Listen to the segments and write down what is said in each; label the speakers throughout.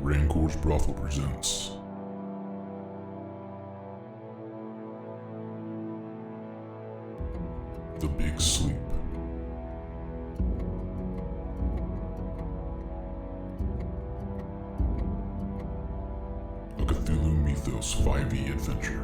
Speaker 1: Rancor's Brothel presents The Big Sleep. A Cthulhu Mythos 5e adventure.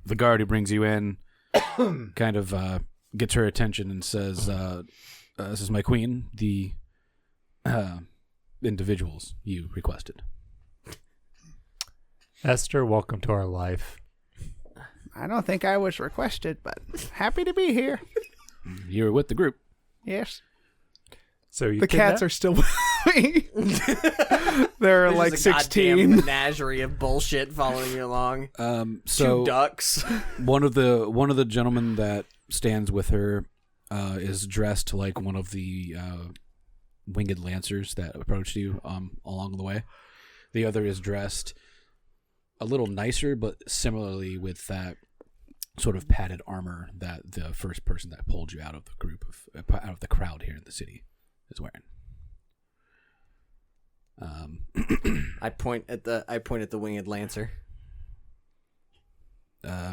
Speaker 2: The guard who brings you in kind of gets her attention and says, this is my queen, the individuals you requested.
Speaker 3: Esther, welcome to our life.
Speaker 4: I don't think I was requested, but happy to be here.
Speaker 2: You were with the group.
Speaker 4: Yes.
Speaker 3: So you
Speaker 4: The cats are still with me. They're
Speaker 5: There's
Speaker 4: like
Speaker 5: a
Speaker 4: 16.
Speaker 5: goddamn menagerie of bullshit following you along.
Speaker 2: So
Speaker 5: Two ducks.
Speaker 2: one of the gentlemen that stands with her is dressed like one of the winged lancers that approached you along the way. The other is dressed a little nicer, but similarly with that sort of padded armor that the first person that pulled you out of the group out of the crowd here in the city is wearing.
Speaker 5: I point at the winged lancer.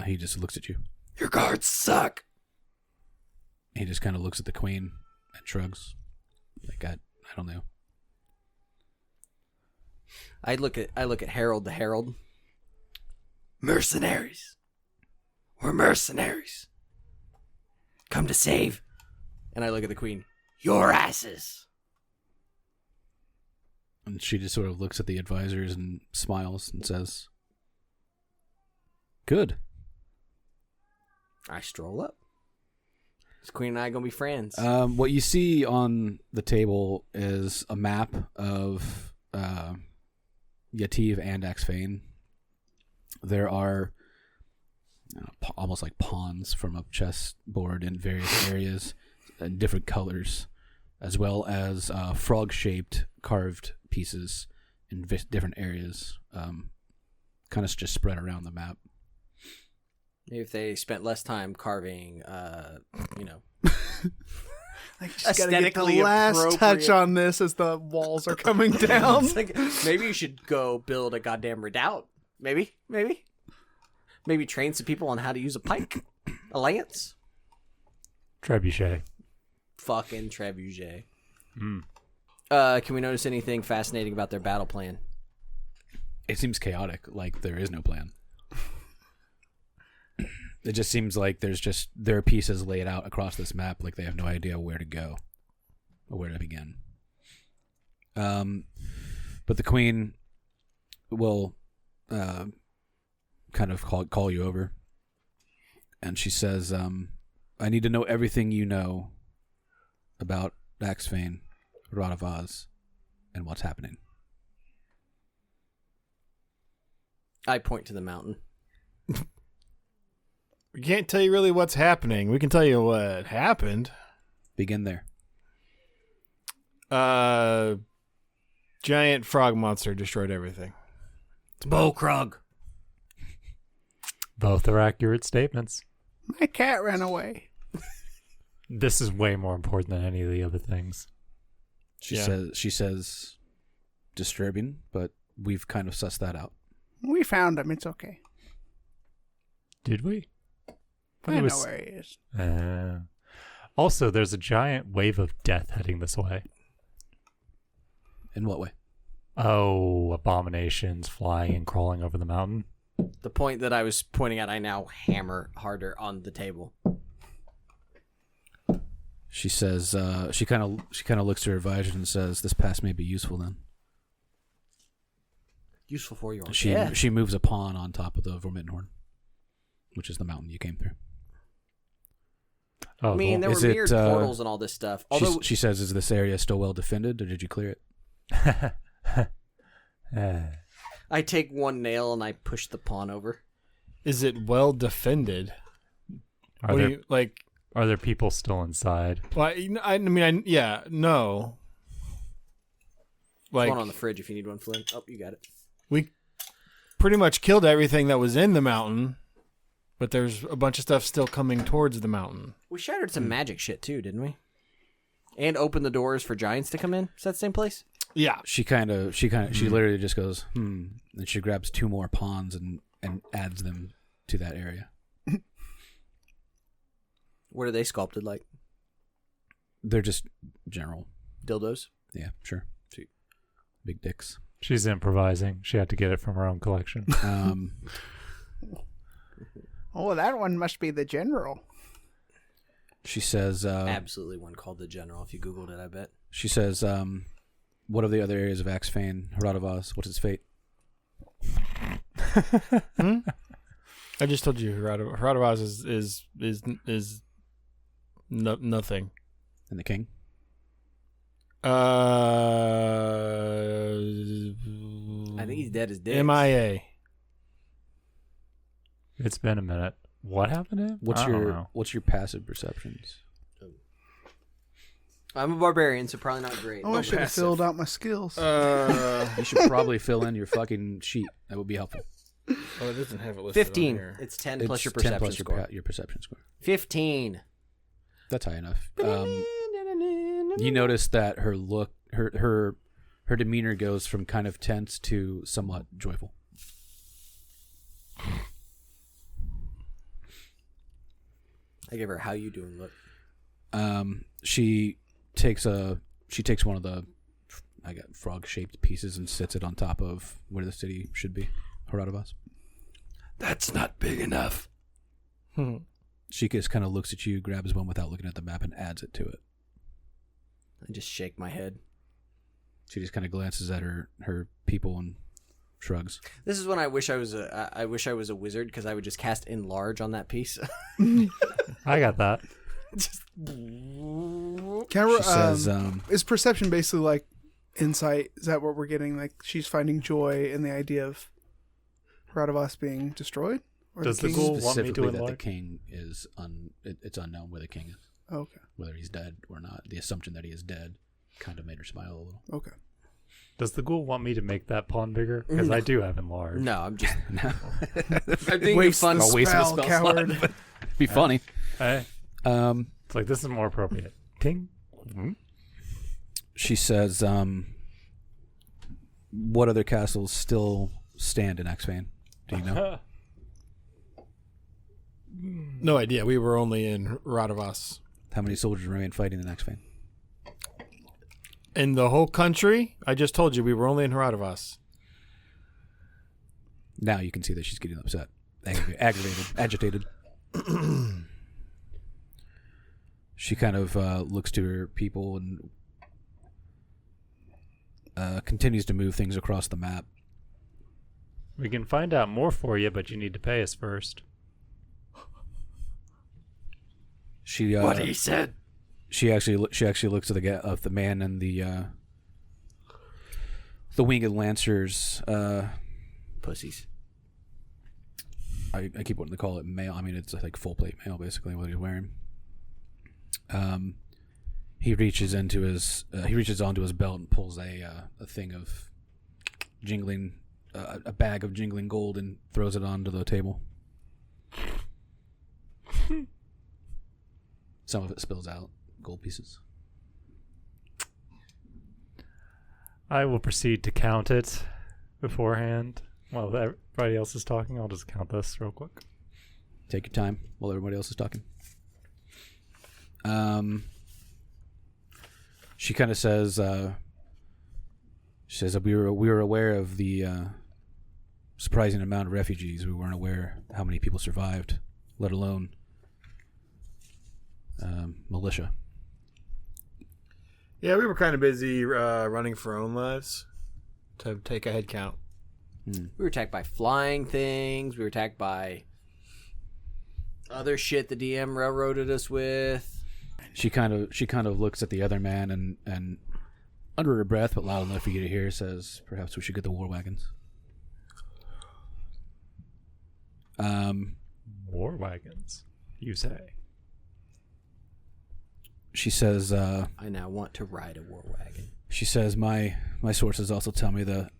Speaker 2: He just looks at you.
Speaker 5: Your guards suck.
Speaker 2: He just kind of looks at the queen and shrugs. Like I don't know.
Speaker 5: I look at Harold the Herald. Mercenaries. We're mercenaries. Come to save. And I look at the queen. Your asses.
Speaker 2: And she just sort of looks at the advisors and smiles and says, "Good."
Speaker 5: I stroll up. Is Queen and I gonna be friends?
Speaker 2: What you see on the table is a map of Yativ and Axfane. There are almost like pawns from a chessboard in various areas, in different colors, as well as frog-shaped carved pieces in different areas, kind of just spread around the map.
Speaker 5: Maybe if they spent less time carving,
Speaker 4: I just gotta get the
Speaker 5: aesthetically
Speaker 4: last touch
Speaker 5: appropriate.
Speaker 4: on this as the walls are coming down.
Speaker 5: It's like, maybe you should go build a goddamn redoubt. Maybe train some people on how to use a pike, a lance,
Speaker 3: Trebuchet.
Speaker 5: fucking trebuchet.
Speaker 3: Mm.
Speaker 5: Can we notice anything fascinating about their battle plan?
Speaker 2: It seems chaotic, like there is no plan. It just seems like there are pieces laid out across this map, like they have no idea where to go or where to begin. But the queen will kind of call you over, and she says, "I need to know everything you know about Axfane, Radavaz, and what's happening."
Speaker 5: I point to the mountain.
Speaker 6: We can't tell you really what's happening. We can tell you what happened.
Speaker 2: Begin there.
Speaker 6: Giant frog monster destroyed everything.
Speaker 5: It's Bolkrug.
Speaker 3: Both are accurate statements.
Speaker 4: My cat ran away.
Speaker 3: This is way more important than any of the other things.
Speaker 2: She says, disturbing, but we've kind of sussed that out.
Speaker 4: We found him. It's okay.
Speaker 3: Did we?
Speaker 4: I know where he is.
Speaker 3: Also, there's a giant wave of death heading this way.
Speaker 2: In what way?
Speaker 3: Oh, abominations flying and crawling over the mountain.
Speaker 5: The point that I was pointing at, I now hammer harder on the table.
Speaker 2: She says she kind of looks to her advisor and says, "This pass may be useful then."
Speaker 5: Useful for you.
Speaker 2: She moves a pawn on top of the Vormittenhorn, which is the mountain you came through.
Speaker 3: Oh,
Speaker 5: I mean,
Speaker 3: cool.
Speaker 5: there were
Speaker 2: Is it,
Speaker 5: mirrored portals and all this stuff. Although
Speaker 2: She says, "Is this area still well defended, or did you clear it?"
Speaker 5: I take one nail and I push the pawn over.
Speaker 6: Is it well defended?
Speaker 3: Are
Speaker 6: What
Speaker 3: there
Speaker 6: do you like?
Speaker 3: are there people still inside?
Speaker 6: Well, no.
Speaker 5: There's
Speaker 6: Like
Speaker 5: one on the fridge if you need one, Flynn. Oh, you got it.
Speaker 6: we pretty much killed everything that was in the mountain, but there's a bunch of stuff still coming towards the mountain.
Speaker 5: We shattered some magic shit too, didn't we? And opened the doors for giants to come in. Is that the same place?
Speaker 6: Yeah.
Speaker 2: She literally just goes, and she grabs 2 more pawns and adds them to that area.
Speaker 5: What are they sculpted like?
Speaker 2: They're just general.
Speaker 5: Dildos?
Speaker 2: Yeah, sure.
Speaker 5: Sweet.
Speaker 2: Big dicks.
Speaker 3: She's improvising. She had to get it from her own collection.
Speaker 4: Oh, that one must be the general.
Speaker 2: She says,
Speaker 5: Absolutely one called the General if you Googled it, I bet.
Speaker 2: She says, what are the other areas of Axfane, Herodovos? What's its fate?
Speaker 6: I just told you Herodovos is nothing.
Speaker 2: And the king?
Speaker 5: I think he's dead as dead.
Speaker 6: MIA.
Speaker 3: It's been a minute. What happened to him?
Speaker 2: What's
Speaker 3: I don't know.
Speaker 2: your passive perceptions?
Speaker 5: I'm a barbarian, so probably not great.
Speaker 4: Oh, I should have filled out my skills.
Speaker 2: You should probably fill in your fucking sheet. That would be helpful.
Speaker 6: Oh, it doesn't have it listed
Speaker 5: 15.
Speaker 6: on here.
Speaker 5: It's 10
Speaker 2: It's
Speaker 5: plus your
Speaker 2: 10
Speaker 5: perception
Speaker 2: plus
Speaker 5: score.
Speaker 2: your perception score.
Speaker 5: 15.
Speaker 2: That's high enough. You notice that her look, her demeanor goes from kind of tense to somewhat joyful.
Speaker 5: I give her how you doing look.
Speaker 2: She takes one of the frog shaped pieces and sits it on top of where the city should be, Herodovos.
Speaker 7: That's not big enough.
Speaker 2: She just kind of looks at you, grabs one without looking at the map, and adds it to it.
Speaker 5: I just shake my head.
Speaker 2: She just kind of glances at her people and shrugs.
Speaker 5: This is when I wish I was a wizard because I would just cast enlarge on that piece.
Speaker 3: I got that.
Speaker 2: She says,
Speaker 4: is perception basically like insight? Is that what we're getting? Like she's finding joy in the idea of Herodovos being destroyed? Or
Speaker 3: Does the
Speaker 4: king?
Speaker 3: ghoul want me
Speaker 2: specifically
Speaker 3: to
Speaker 2: that the
Speaker 3: enlarge?
Speaker 2: king is it's unknown where the king is,
Speaker 4: Oh, okay.
Speaker 2: whether he's dead or not. The assumption that he is dead kind of made her smile a little.
Speaker 4: Okay.
Speaker 3: Does the ghoul want me to make that pawn bigger? Because I do have enlarged.
Speaker 5: No, I'm just.
Speaker 2: No.
Speaker 5: I'm thinking
Speaker 4: Waste
Speaker 5: fun.
Speaker 4: the
Speaker 2: Waste of a
Speaker 4: spell,
Speaker 2: spell
Speaker 4: coward.
Speaker 2: slot, but it'd be funny.
Speaker 3: Hey, it's like, this is more appropriate. Ting.
Speaker 2: She says, what other castles still stand in Axfane? Do you know?
Speaker 6: No idea. We were only in Herodovos.
Speaker 2: How many soldiers remain fighting in Axfane?
Speaker 6: In the whole country, I just told you we were only in Herodovos.
Speaker 2: Now you can see that she's getting upset, aggravated, agitated. She kind of looks to her people and continues to move things across the map.
Speaker 3: We can find out more for you, but you need to pay us first.
Speaker 2: She
Speaker 7: What he said.
Speaker 2: She actually looks at the man and the winged lancers.
Speaker 5: Pussies.
Speaker 2: I keep wanting to call it mail. I mean, it's like full plate mail, basically, what he's wearing. He reaches onto his belt and pulls a thing of jingling, a bag of jingling gold, and throws it onto the table. Some of it spills out, gold pieces.
Speaker 3: I will proceed to count it beforehand. While everybody else is talking, I'll just count this real quick.
Speaker 2: Take your time while everybody else is talking. She kind of says, that we were aware of the surprising amount of refugees. We weren't aware how many people survived, let alone militia.
Speaker 6: Yeah, we were kind of busy running for our own lives to take a head count.
Speaker 5: We were attacked by flying things. We were attacked by other shit the DM railroaded us with.
Speaker 2: She kind of looks at the other man and under her breath, but loud enough for you to hear, says, "Perhaps we should get the war wagons."
Speaker 3: War wagons, you say?
Speaker 2: She says,
Speaker 5: I now want to ride a war wagon.
Speaker 2: She says, my sources also tell me that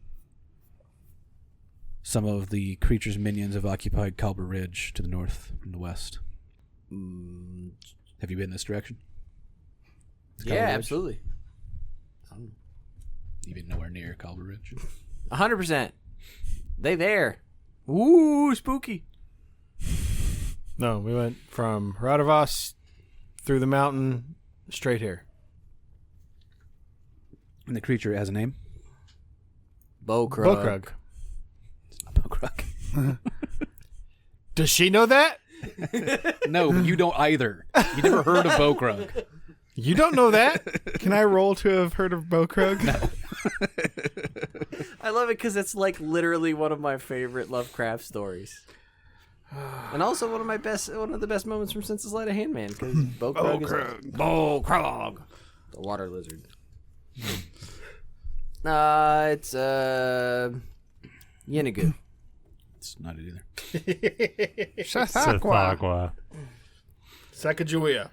Speaker 2: some of the creature's minions have occupied Calber Ridge to the north and the west. Have you been in this direction?
Speaker 5: Yeah, absolutely.
Speaker 2: You've been nowhere near Calber Ridge.
Speaker 5: 100%. They there. Ooh, spooky.
Speaker 6: No, we went from Radavos through the mountain straight here.
Speaker 2: And the creature has a name?
Speaker 5: Bokrug.
Speaker 6: Bokrug.
Speaker 2: It's not Bokrug.
Speaker 6: Does she know that?
Speaker 2: No, you don't either. You never heard of Bokrug.
Speaker 6: You don't know that?
Speaker 4: Can I roll to have heard of Bokrug?
Speaker 2: No.
Speaker 5: I love it because it's like literally one of my favorite Lovecraft stories. And also one of the best moments from Since the Sleight of Hand Man, because Bokrug is Bokrug, the water lizard. It's Yenigu.
Speaker 2: It's not it either.
Speaker 3: Sathagua.
Speaker 6: Sacagawea.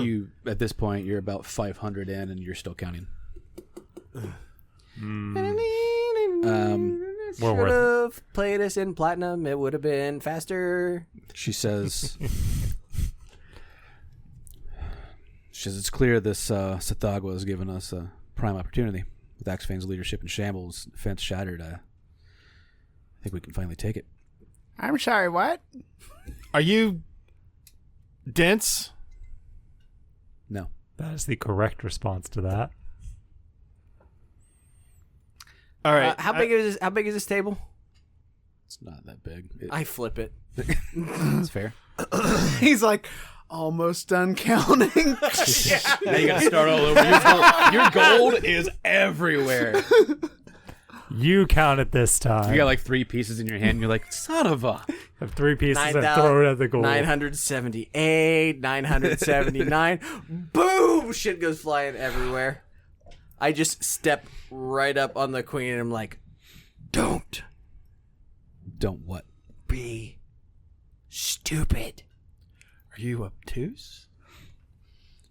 Speaker 2: You at this point you're about 500 in and you're still counting.
Speaker 3: Well
Speaker 5: Should have played us in platinum. It would have been faster.
Speaker 2: She says it's clear this Sathagua has given us a prime opportunity. With Axefane's leadership in shambles, defense shattered, I think we can finally take it.
Speaker 4: I'm sorry, what?
Speaker 6: Are you dense?
Speaker 2: No.
Speaker 3: That is the correct response to that.
Speaker 6: All right.
Speaker 5: How big is this table?
Speaker 2: It's not that big.
Speaker 5: I flip it.
Speaker 2: It's fair.
Speaker 4: He's like, almost done counting.
Speaker 2: Now you gotta start all over. Your gold is everywhere.
Speaker 3: You count it this time.
Speaker 2: You got like 3 pieces in your hand and you're like, son of a...
Speaker 3: I have 3 pieces and throw it at the goal.
Speaker 5: 978, 979. Boom! Shit goes flying everywhere. I just step right up on the queen and I'm like, don't
Speaker 2: what?
Speaker 5: be stupid.
Speaker 6: Are you obtuse?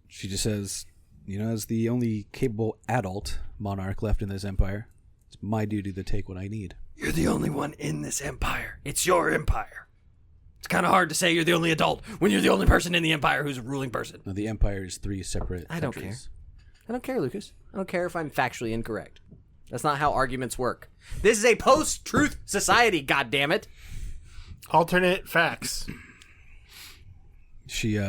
Speaker 2: She just says, as the only capable adult monarch left in this empire, it's my duty to take what I need.
Speaker 7: You're the only one in this empire. It's your empire. It's kind of hard to say you're the only adult when you're the only person in the empire who's a ruling person.
Speaker 2: Now, the empire is 3 separate
Speaker 5: I don't
Speaker 2: countries.
Speaker 5: I don't care, Lucas. I don't care if I'm factually incorrect. That's not how arguments work. This is a post-truth society, goddammit.
Speaker 6: Alternate facts.
Speaker 2: She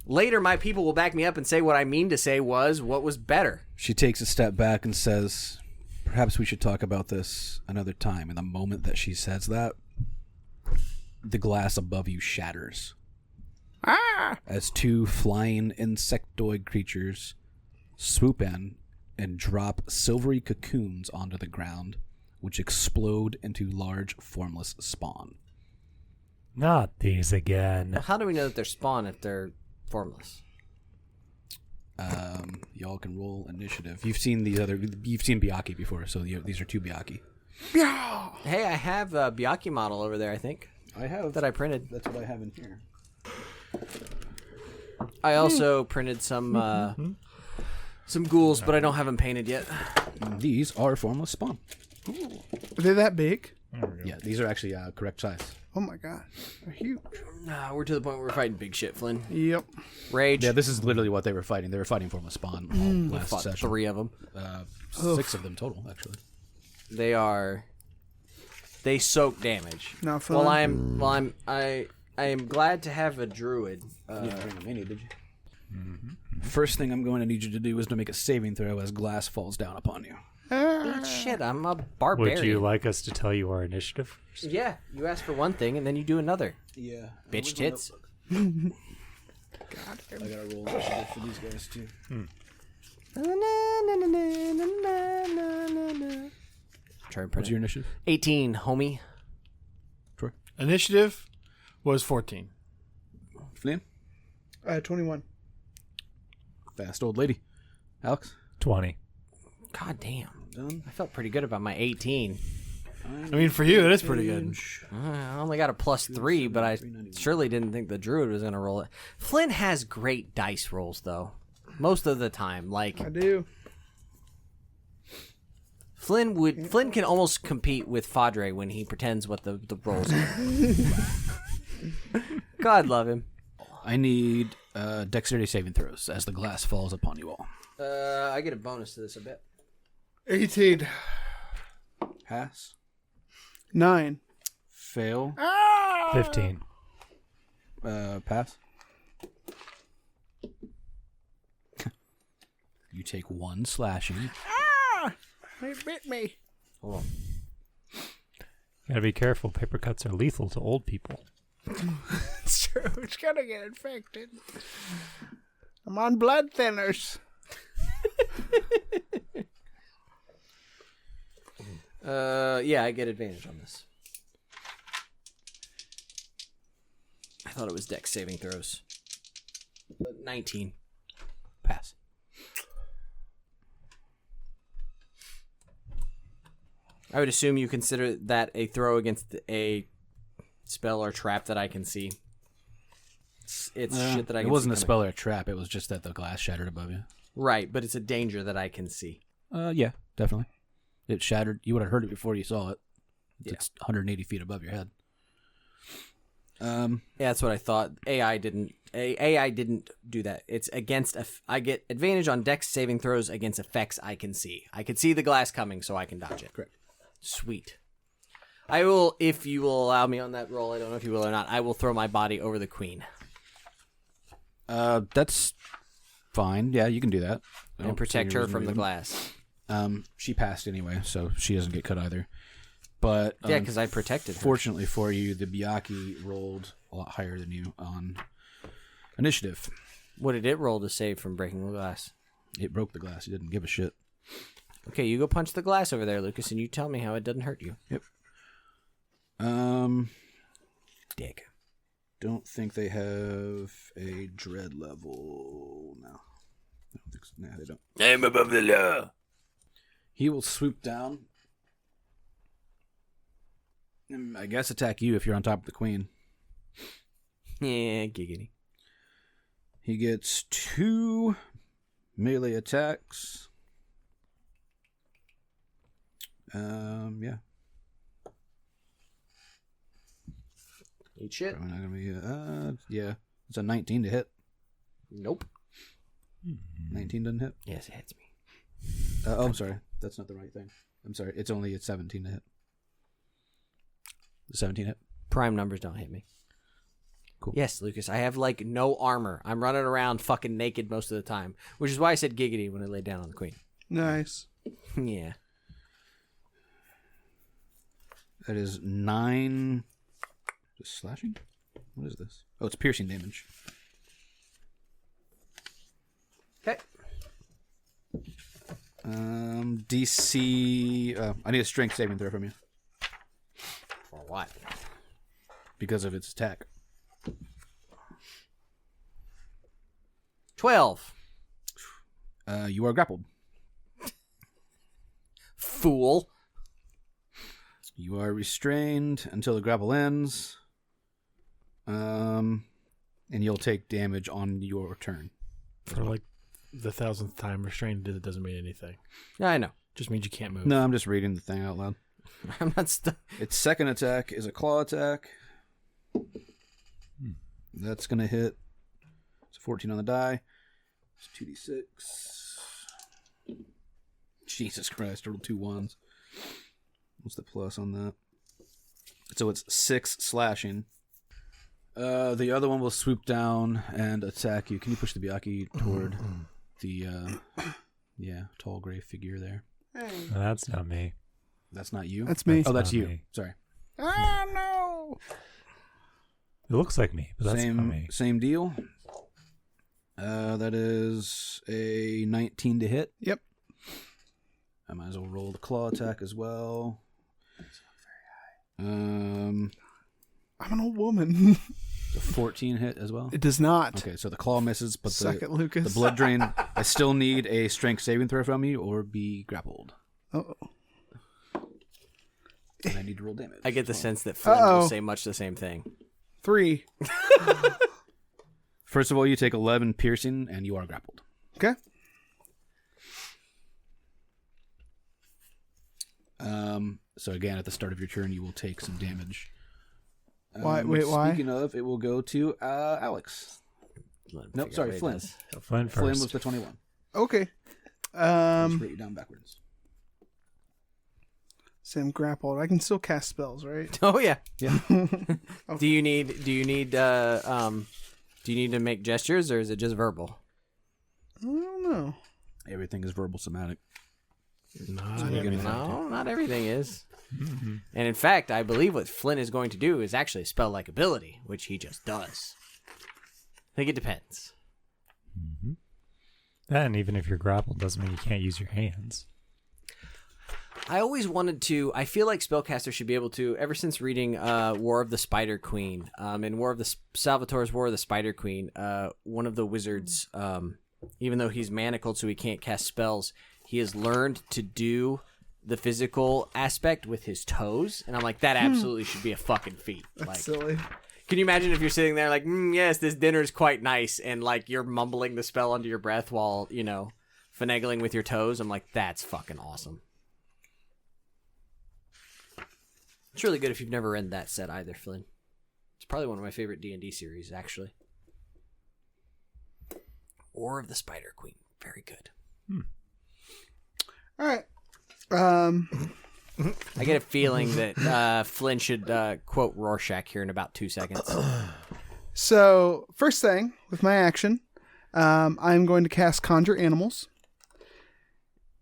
Speaker 5: Later, my people will back me up and say what I mean to say was what was better.
Speaker 2: She takes a step back and says, perhaps we should talk about this another time. And the moment that she says that, the glass above you shatters. As 2 flying insectoid creatures swoop in and drop silvery cocoons onto the ground, which explode into large, formless spawn.
Speaker 3: Not these again.
Speaker 5: How do we know that they're spawn if they're formless?
Speaker 2: Y'all can roll initiative. You've seen Byakhee before, so these are 2 Byakhee.
Speaker 5: Hey, I have a Byakhee model over there, I think.
Speaker 2: I have
Speaker 5: that I printed.
Speaker 2: That's what I have in here.
Speaker 5: I also printed some ghouls, but I don't have them painted yet.
Speaker 2: These are formless spawn.
Speaker 4: Are they that big?
Speaker 2: Yeah, these are actually correct size.
Speaker 4: Oh my god. They're huge.
Speaker 5: We're to the point where we're fighting big shit, Flynn.
Speaker 4: Yep.
Speaker 5: Rage.
Speaker 2: Yeah, this is literally what they were fighting. They were fighting formless spawn all last
Speaker 5: Fought
Speaker 2: session.
Speaker 5: 3 of them.
Speaker 2: 6 of them total, actually.
Speaker 5: They soak damage.
Speaker 4: Not fun.
Speaker 5: I am glad to have a druid.
Speaker 2: You didn't bring them any, did you? First thing I'm going to need you to do is to make a saving throw as glass falls down upon you.
Speaker 5: Shit, I'm a barbarian.
Speaker 3: Would you like us to tell you our initiative?
Speaker 5: Yeah, you ask for one thing and then you do another.
Speaker 2: Yeah.
Speaker 5: Bitch tits.
Speaker 2: I gotta roll initiative for these guys too. What's your initiative?
Speaker 5: 18, homie.
Speaker 6: Initiative was 14.
Speaker 2: Flynn?
Speaker 4: 21.
Speaker 2: Fast old lady. Alex?
Speaker 3: 20.
Speaker 5: God damn.
Speaker 2: Done.
Speaker 5: I felt pretty good about my 18.
Speaker 6: I mean, for you, it is pretty good.
Speaker 5: I only got a +3, but I surely didn't think the druid was going to roll it. Flynn has great dice rolls, though. Most of the time. Like,
Speaker 4: I do.
Speaker 5: Flynn can almost compete with Fadre when he pretends what the rolls are. God love him.
Speaker 2: I need dexterity saving throws as the glass falls upon you all.
Speaker 5: I get a bonus to this, I bet.
Speaker 4: 18.
Speaker 2: Pass.
Speaker 4: 9.
Speaker 2: Fail.
Speaker 3: 15.
Speaker 2: Pass. You take 1 slashing.
Speaker 4: He bit me.
Speaker 5: Hold on.
Speaker 3: Gotta be careful. Paper cuts are lethal to old people.
Speaker 4: It's true. It's gonna get infected. I'm on blood thinners.
Speaker 5: Yeah, I get advantage on this. I thought it was dex saving throws. 19.
Speaker 2: Pass.
Speaker 5: I would assume you consider that a throw against a spell or trap that I can see. It's shit that I can see.
Speaker 2: It wasn't a
Speaker 5: coming.
Speaker 2: spell or a trap. It was just that the glass shattered above you.
Speaker 5: Right, but it's a danger that I can see.
Speaker 2: Yeah, definitely. It shattered. You would have heard it before you saw it.
Speaker 5: Yeah.
Speaker 2: It's 180 feet above your head.
Speaker 5: Yeah, that's what I thought. AI didn't do that. It's against I get advantage on dex saving throws against effects I can see. I can see the glass coming, so I can dodge it.
Speaker 2: Correct.
Speaker 5: Sweet. I will, if you will allow me on that roll. I don't know if you will or not. I will throw my body over the queen
Speaker 2: That's fine. Yeah, you can do that. I
Speaker 5: and
Speaker 2: don't see
Speaker 5: protect
Speaker 2: any
Speaker 5: her
Speaker 2: reason
Speaker 5: from
Speaker 2: to
Speaker 5: the
Speaker 2: do
Speaker 5: glass.
Speaker 2: that. She passed anyway, so she doesn't get cut either. But
Speaker 5: Yeah, because I protected her.
Speaker 2: fortunately for you, the Byakhee rolled a lot higher than you on initiative.
Speaker 5: What did it roll to save from breaking the glass?
Speaker 2: It broke the glass. It didn't give a shit.
Speaker 5: Okay, you go punch the glass over there, Lucas, and you tell me how it doesn't hurt you.
Speaker 2: Yep.
Speaker 5: Dick.
Speaker 2: Don't think they have a dread level. No. I don't think so. Nah, they don't.
Speaker 7: I'm above the law.
Speaker 2: He will swoop down. And I guess attack you if you're on top of the queen.
Speaker 5: Yeah, giggity.
Speaker 2: He gets 2 melee attacks. Yeah.
Speaker 5: Eat shit.
Speaker 2: Probably not gonna be. Yeah. It's a 19 to hit.
Speaker 5: Nope.
Speaker 2: 19 doesn't hit.
Speaker 5: Yes, it hits me.
Speaker 2: Oh, I'm sorry. That's not the right thing. I'm sorry. It's only a 17 to hit. The 17 hit.
Speaker 5: Prime numbers don't hit me.
Speaker 2: Cool.
Speaker 5: Yes, Lucas, I have like no armor. I'm running around fucking naked most of the time, which is why I said giggity when I laid down on the queen.
Speaker 4: Nice.
Speaker 5: Yeah.
Speaker 2: That is 9. Just slashing? What is this? Oh, it's piercing damage.
Speaker 5: Okay.
Speaker 2: DC. I need a strength saving throw from you
Speaker 5: For what?
Speaker 2: because of its attack.
Speaker 5: 12.
Speaker 2: You are grappled.
Speaker 5: Fool.
Speaker 2: You are restrained until the grapple ends. And you'll take damage on your turn.
Speaker 6: For like the 1,000th time, restrained doesn't mean anything.
Speaker 5: Yeah, I know.
Speaker 6: Just means you can't move.
Speaker 2: No, I'm just reading the thing out loud.
Speaker 5: I'm not stuck.
Speaker 2: Its second attack is a claw attack. That's going to hit. It's a 14 on the die. It's 2d6. Jesus Christ, I rolled 2 1s. What's the plus on that? So it's 6 slashing. The other one will swoop down and attack you. Can you push the Byakhee toward the tall gray figure there?
Speaker 4: Hey.
Speaker 3: No, that's not me.
Speaker 2: That's not you?
Speaker 4: That's me.
Speaker 2: Oh, that's
Speaker 3: not
Speaker 2: you.
Speaker 3: me.
Speaker 2: Sorry.
Speaker 4: Oh, no.
Speaker 3: It looks like me, but that's not me.
Speaker 2: Same deal. That is a 19 to hit.
Speaker 4: Yep.
Speaker 2: I might as well roll the claw attack as well. I'm
Speaker 4: an old woman.
Speaker 2: a 14 hit as well.
Speaker 4: It does not.
Speaker 2: Okay, so the claw misses, but
Speaker 4: Suck it, Lucas.
Speaker 2: the blood drain. I still need a strength saving throw from you or be grappled.
Speaker 4: Oh.
Speaker 2: And I need to roll damage.
Speaker 5: I get the sense that Flynn will say much the same thing.
Speaker 4: 3.
Speaker 2: First of all, you take 11 piercing, and you are grappled.
Speaker 4: Okay.
Speaker 2: So again, at the start of your turn, you will take some damage.
Speaker 4: Why? Wait, why?
Speaker 2: Speaking of, it will go to Alex. Nope, sorry, Flynn.
Speaker 3: Flynn first.
Speaker 2: Flynn was the 21.
Speaker 4: Okay.
Speaker 2: Just write you down backwards.
Speaker 4: Sam grappled. I can still cast spells, right?
Speaker 5: Oh yeah.
Speaker 2: Yeah.
Speaker 5: Okay. Do you need to make gestures, or is it just verbal?
Speaker 4: I don't know.
Speaker 2: Everything is verbal somatic.
Speaker 5: No, not everything is.
Speaker 3: Mm-hmm.
Speaker 5: And in fact, I believe what Flynn is going to do is actually a spell-like ability, which he just does. I think it depends.
Speaker 3: Mm-hmm. And even if you're grappled, doesn't mean you can't use your hands.
Speaker 5: I always wanted to. I feel like spellcasters should be able to. Ever since reading War of the Spider Queen, in Salvatore's War of the Spider Queen, one of the wizards, even though he's manacled, so he can't cast spells, he has learned to do the physical aspect with his toes, and I'm like, that absolutely should be a fucking feat.
Speaker 4: That's
Speaker 5: Like,
Speaker 4: silly.
Speaker 5: can you imagine if you're sitting there like, yes, this dinner's quite nice, and like you're mumbling the spell under your breath while finagling with your toes? I'm like, that's fucking awesome. It's really good if you've never read that set either, Flynn. It's probably one of my favorite D&D series, actually. War of the Spider Queen. Very good.
Speaker 4: All right.
Speaker 5: I get a feeling that Flynn should quote Rorschach here in about 2 seconds.
Speaker 4: So, first thing, with my action, I'm going to cast Conjure Animals.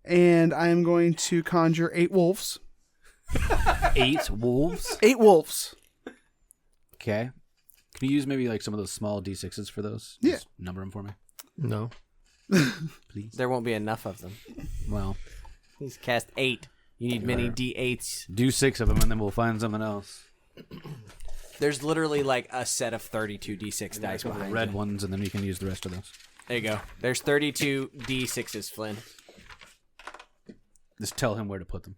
Speaker 4: And I'm going to conjure 8 wolves.
Speaker 2: 8 wolves?
Speaker 4: 8 wolves.
Speaker 2: Okay. Can you use maybe like some of those small D6s for those?
Speaker 4: Yeah.
Speaker 2: Just number them for me,
Speaker 6: No.
Speaker 2: please.
Speaker 5: There won't be enough of them.
Speaker 2: Well,
Speaker 5: He's cast 8. You need many D8s.
Speaker 2: do 6 of them, and then we'll find something else.
Speaker 5: There's literally like a set of 32 D6 dice
Speaker 2: The
Speaker 5: behind
Speaker 2: red
Speaker 5: you.
Speaker 2: ones, and then we can use the rest of those.
Speaker 5: There you go. There's 32 D6s, Flynn.
Speaker 2: Just tell him where to put them.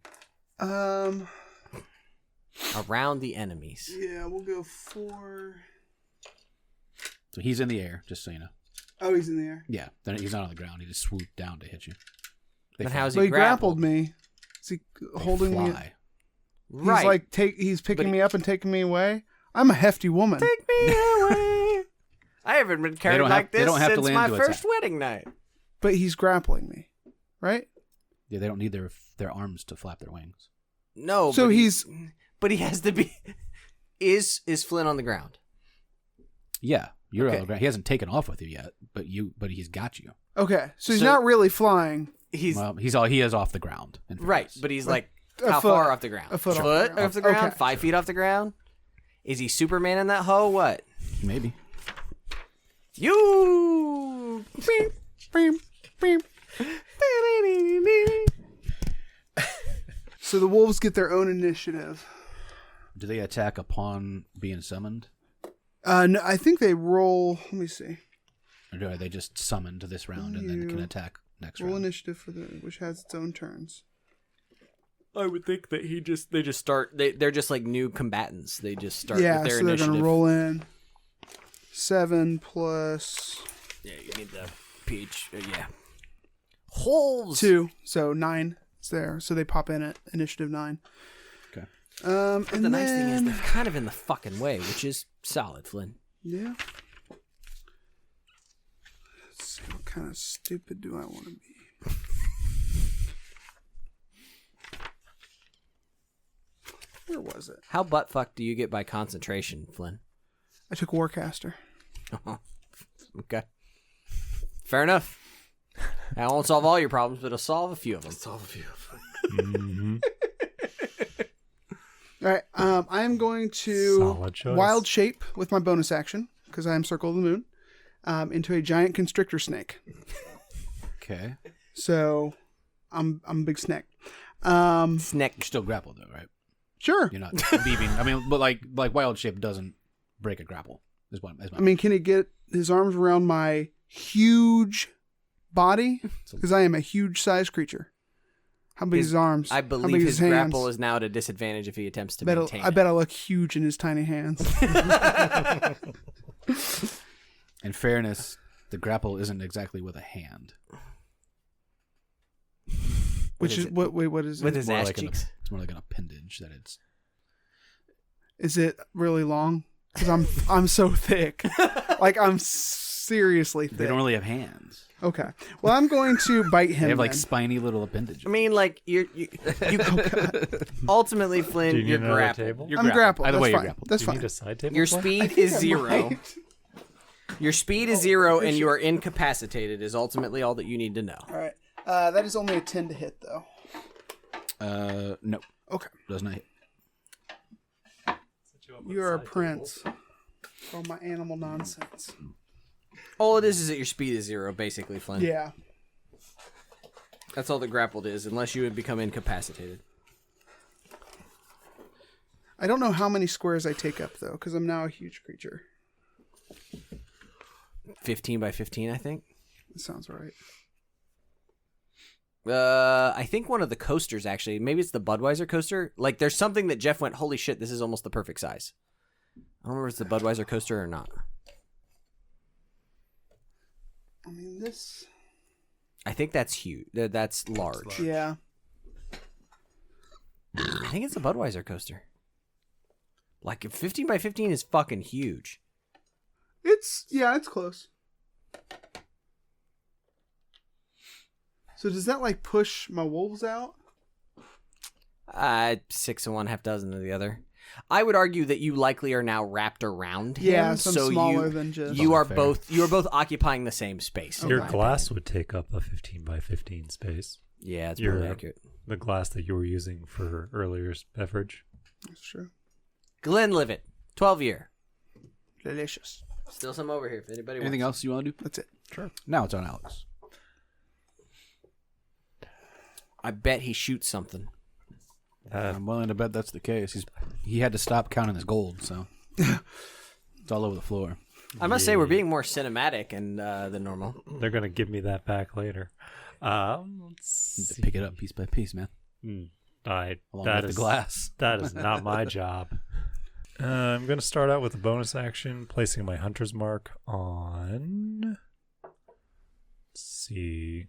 Speaker 5: Around the enemies.
Speaker 4: Yeah, we'll go 4.
Speaker 2: So he's in the air, just so you know.
Speaker 4: Oh, he's in the air.
Speaker 2: Yeah, then he's not on the ground. He just swooped down to hit you. They
Speaker 5: Then
Speaker 2: fly.
Speaker 5: how's
Speaker 4: So
Speaker 5: he
Speaker 4: he grappled
Speaker 5: grappled?
Speaker 4: me. Is he
Speaker 2: They
Speaker 4: holding me?
Speaker 2: fly.
Speaker 4: He's
Speaker 5: Right.
Speaker 4: like he's picking
Speaker 5: But
Speaker 4: me up and taking me away. I'm a hefty woman.
Speaker 5: Take me away. I haven't been carried
Speaker 2: don't
Speaker 5: like
Speaker 2: have- they
Speaker 5: this
Speaker 2: don't have to
Speaker 5: since
Speaker 2: land
Speaker 5: my
Speaker 2: to
Speaker 5: first
Speaker 2: attack.
Speaker 5: wedding night.
Speaker 4: But he's grappling me, right?
Speaker 2: Yeah, they don't need their arms to flap their wings.
Speaker 5: No,
Speaker 4: So
Speaker 5: but he has to be. Is Flynn on the ground?
Speaker 2: Yeah, you're
Speaker 5: Okay.
Speaker 2: on the ground. He hasn't taken off with you yet, but he's got you.
Speaker 4: Okay. So he's
Speaker 5: So-
Speaker 4: not really flying.
Speaker 5: He's
Speaker 2: Well, he is off the ground. in
Speaker 5: right,
Speaker 2: fairness.
Speaker 5: but he's like
Speaker 4: a
Speaker 5: how
Speaker 4: foot-
Speaker 5: far off the ground?
Speaker 4: a foot off the ground.
Speaker 5: off the ground?
Speaker 4: Okay.
Speaker 5: 5 feet off the ground? Is he Superman in that hoe? What?
Speaker 2: Maybe.
Speaker 5: You.
Speaker 4: Beep, beep, beep. So the wolves get their own initiative.
Speaker 2: Do they attack upon being summoned,
Speaker 4: No, I think they roll. Let me see.
Speaker 2: or are they just summoned this round and then can
Speaker 4: You
Speaker 2: attack next
Speaker 4: Roll
Speaker 2: round?
Speaker 4: initiative for which has its own turns.
Speaker 5: I would think that they just start. They're just like new combatants. They just start
Speaker 4: Yeah,
Speaker 5: with their
Speaker 4: so they're
Speaker 5: initiative.
Speaker 4: gonna roll in 7 plus
Speaker 5: Yeah, you need the PH. Yeah. Holes.
Speaker 4: 2, so 9. It's there, so they pop in at initiative 9.
Speaker 2: Okay.
Speaker 4: And
Speaker 5: But the nice thing is
Speaker 4: then-
Speaker 5: they're kind of in the fucking way, which is solid, Flynn.
Speaker 4: Yeah. Let's see, what kind of stupid do I want to be? Where was it?
Speaker 5: How buttfuck do you get by concentration, Flynn?
Speaker 4: I took Warcaster.
Speaker 5: Okay. Fair enough. That won't solve all your problems, but it'll solve a few of them.
Speaker 3: Mm-hmm.
Speaker 4: All right, I am going to
Speaker 3: Solid choice.
Speaker 4: wild shape with my bonus action because I am Circle of the Moon. into a giant constrictor snake.
Speaker 2: Okay.
Speaker 4: So I'm a big snake.
Speaker 5: Snack.
Speaker 2: You're still grappled though, right?
Speaker 4: Sure.
Speaker 2: You're not leaving. I mean, but like wild shape doesn't break a grapple.
Speaker 4: I mean, can he get his arms around my huge body? Because I am a huge size creature. How big is his arms?
Speaker 5: I
Speaker 4: How big
Speaker 5: believe
Speaker 4: is
Speaker 5: his
Speaker 4: hands?
Speaker 5: grapple is now at a disadvantage if he attempts to maintain
Speaker 4: I bet I look huge in his tiny hands.
Speaker 2: In fairness, the grapple isn't exactly with a hand.
Speaker 4: Which is what? Wait, what is it?
Speaker 5: with his
Speaker 2: More
Speaker 5: ass
Speaker 2: like
Speaker 5: cheeks.
Speaker 2: it's more like an appendage that it's.
Speaker 4: Is it really long? Because I'm so thick. Like I'm seriously thick.
Speaker 2: They don't really have hands.
Speaker 4: Okay. Well, I'm going to bite him.
Speaker 2: They have like
Speaker 4: then.
Speaker 2: spiny little appendages.
Speaker 5: I mean, like you ultimately, Flynn,
Speaker 3: Do you need
Speaker 5: you're
Speaker 3: another
Speaker 5: grappled.
Speaker 3: table?
Speaker 2: You're
Speaker 4: I'm grappled.
Speaker 2: Either
Speaker 4: That's
Speaker 2: way, you're
Speaker 4: fine.
Speaker 2: grappled.
Speaker 4: That's
Speaker 3: Do you
Speaker 4: fine.
Speaker 3: need a side table?
Speaker 5: Your
Speaker 3: Flynn?
Speaker 5: speed is 0.
Speaker 4: Right.
Speaker 5: Your speed is 0, and you are incapacitated. Is ultimately all that you need to know.
Speaker 4: All right. That is only a 10 to hit, though.
Speaker 2: No,
Speaker 4: Okay.
Speaker 2: does not hit.
Speaker 4: You're a prince. For all my animal nonsense.
Speaker 5: All it is that your speed is 0, basically, Flynn.
Speaker 4: Yeah.
Speaker 5: That's all that grappled is, unless you would become incapacitated.
Speaker 4: I don't know how many squares I take up, though, because I'm now a huge creature.
Speaker 5: 15 by 15, I think.
Speaker 4: That sounds right.
Speaker 5: I think one of the coasters, actually. Maybe it's the Budweiser coaster. Like, there's something that Jeff went, holy shit, this is almost the perfect size. I don't remember if it's the Budweiser coaster or not.
Speaker 4: I mean, this...
Speaker 5: I think that's huge. That's large.
Speaker 4: Yeah.
Speaker 5: I think it's the Budweiser coaster. Like, 15 by 15 is fucking huge.
Speaker 4: It's close. So does that, like, push my wolves out?
Speaker 5: 6 of one, half dozen of the other. I would argue that you likely are now wrapped around him.
Speaker 4: Yeah, so I'm
Speaker 5: so
Speaker 4: smaller
Speaker 5: you,
Speaker 4: than just...
Speaker 5: you are
Speaker 2: Fair.
Speaker 5: both occupying the same space.
Speaker 3: Your
Speaker 5: in my
Speaker 3: glass
Speaker 5: opinion.
Speaker 3: would take up a 15 by 15 space.
Speaker 5: Yeah, it's
Speaker 3: Your-
Speaker 5: probably accurate.
Speaker 3: The glass that you were using for earlier's beverage.
Speaker 4: That's true.
Speaker 5: Glenlivet, 12-year.
Speaker 4: Delicious.
Speaker 5: Still some over here if anybody
Speaker 2: Anything
Speaker 5: wants.
Speaker 2: else you want to do?
Speaker 4: That's it.
Speaker 2: Sure. Now it's on Alex.
Speaker 5: I bet he shoots something.
Speaker 2: I'm willing to bet that's the case. He had to stop counting his gold, so it's all over the floor.
Speaker 5: I must say we're being more cinematic and than normal.
Speaker 3: They're going to give me that back later. Let's
Speaker 2: Need to
Speaker 3: see.
Speaker 2: pick it up piece by piece, man. Along
Speaker 3: That
Speaker 2: with
Speaker 3: is
Speaker 2: the glass.
Speaker 3: That is not my job. I'm going to start out with a bonus action, placing my hunter's mark on. Let's see.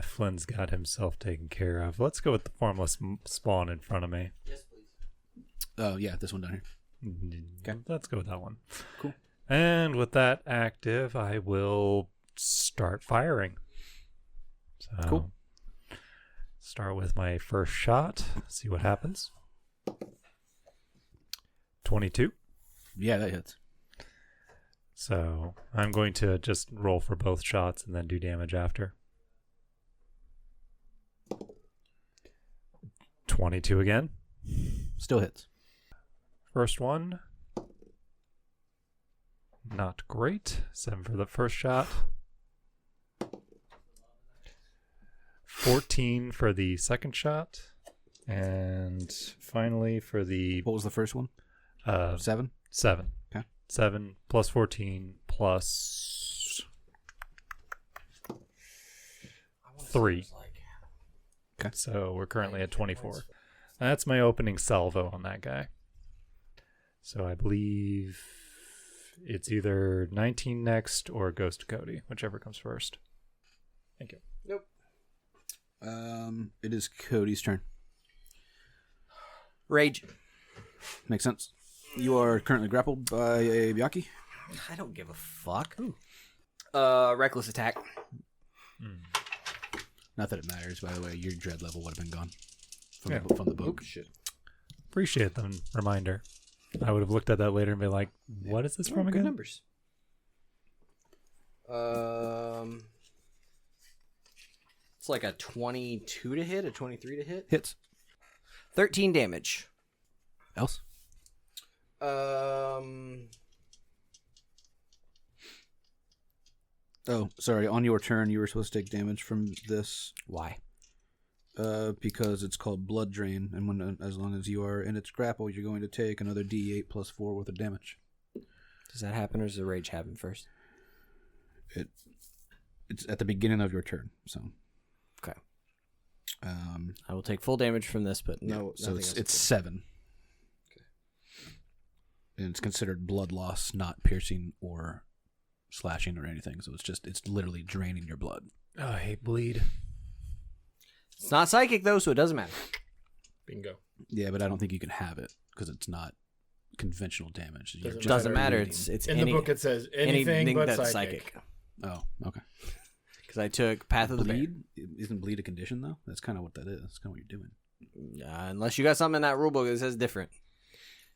Speaker 3: Flynn's got himself taken care of. Let's go with the formless spawn in front of me.
Speaker 5: Yes, please.
Speaker 2: Oh, yeah, this one down here.
Speaker 3: Okay. Let's go with that one.
Speaker 2: Cool.
Speaker 3: And with that active, I will start firing. So,
Speaker 2: Cool.
Speaker 3: Start with my first shot. See what happens. 22.
Speaker 2: Yeah, that hits.
Speaker 3: So I'm going to just roll for both shots and then do damage after. 22 again.
Speaker 2: Still hits.
Speaker 3: First one. Not great. 7 for the first shot. 14 for the second shot. And finally for the
Speaker 2: What was the first one? 7?
Speaker 3: 7.
Speaker 2: Okay.
Speaker 3: 7 plus 14 plus 3.
Speaker 2: Okay.
Speaker 3: So we're currently at 24. That's my opening salvo on that guy. So I believe it's either 19 next or goes to Cody, whichever comes first. Thank you.
Speaker 2: It is Cody's turn.
Speaker 5: Rage.
Speaker 2: Makes sense. You are currently grappled by a Byaki.
Speaker 5: I don't give a fuck. Reckless attack.
Speaker 2: Not that it matters, by the way. Your dread level would have been gone from,
Speaker 3: Yeah.
Speaker 2: from the book.
Speaker 5: Shit.
Speaker 3: Appreciate the reminder. I would have looked at that later and been like, what is this from
Speaker 5: Good
Speaker 3: again?
Speaker 5: numbers. It's like a 22 to hit, a 23 to hit.
Speaker 2: Hits.
Speaker 5: 13 damage.
Speaker 2: Else? Oh, sorry. On your turn, you were supposed to take damage from this.
Speaker 5: Why?
Speaker 2: Because it's called Blood Drain, and as long as you are in its grapple, you're going to take another D8 plus 4 worth of damage.
Speaker 5: Does that happen, or does the rage happen first?
Speaker 2: It's at the beginning of your turn, so.
Speaker 5: Okay. I will take full damage from this, but no.
Speaker 2: So it's 7. Okay. And it's considered blood loss, not piercing or slashing or anything. So it's literally draining your blood.
Speaker 3: Oh, I hate bleed.
Speaker 5: It's not psychic though, so it doesn't matter.
Speaker 6: Bingo.
Speaker 2: Yeah, but I don't think you can have it because it's not conventional damage.
Speaker 6: Doesn't
Speaker 5: Doesn't matter.
Speaker 2: bleeding.
Speaker 5: It's
Speaker 6: In
Speaker 5: any,
Speaker 6: the book it says anything but
Speaker 5: that's
Speaker 6: psychic.
Speaker 2: Oh, okay.
Speaker 5: Because I took Path of the Bear.
Speaker 2: Bleed? Isn't bleed a condition though? That's kind of what that is. That's kind of what you're doing.
Speaker 5: Unless you got something in that rulebook that says different.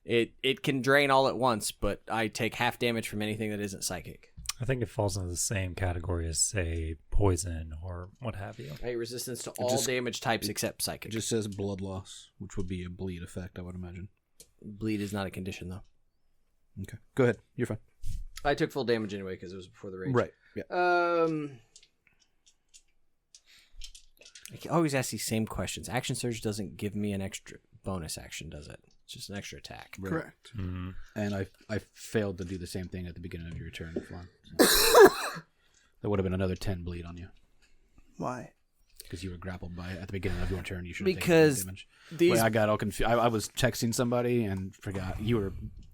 Speaker 5: It can drain all at once, but I take half damage from anything that isn't psychic.
Speaker 3: I think it falls into the same category as, say, poison or what have you.
Speaker 5: I resistance to all damage types except psychic.
Speaker 2: It just says blood loss, which would be a bleed effect, I would imagine.
Speaker 5: Bleed is not a condition, though.
Speaker 2: Okay, go ahead. You're fine.
Speaker 5: I took full damage anyway because it was before the rage.
Speaker 2: Right. Yeah.
Speaker 5: I can always ask these same questions. Action Surge doesn't give me an extra bonus action, does it? It's just an extra attack.
Speaker 2: Right.
Speaker 4: Correct.
Speaker 3: Mm-hmm.
Speaker 2: And I failed to do the same thing at the beginning of your turn, Flan. So. That would have been another 10 bleed on you.
Speaker 4: Why?
Speaker 2: Because you were grappled by it at the beginning of your turn. You should have
Speaker 5: Because
Speaker 2: taken damage.
Speaker 5: these
Speaker 2: Wait, I got all confused. I was texting somebody and forgot. You were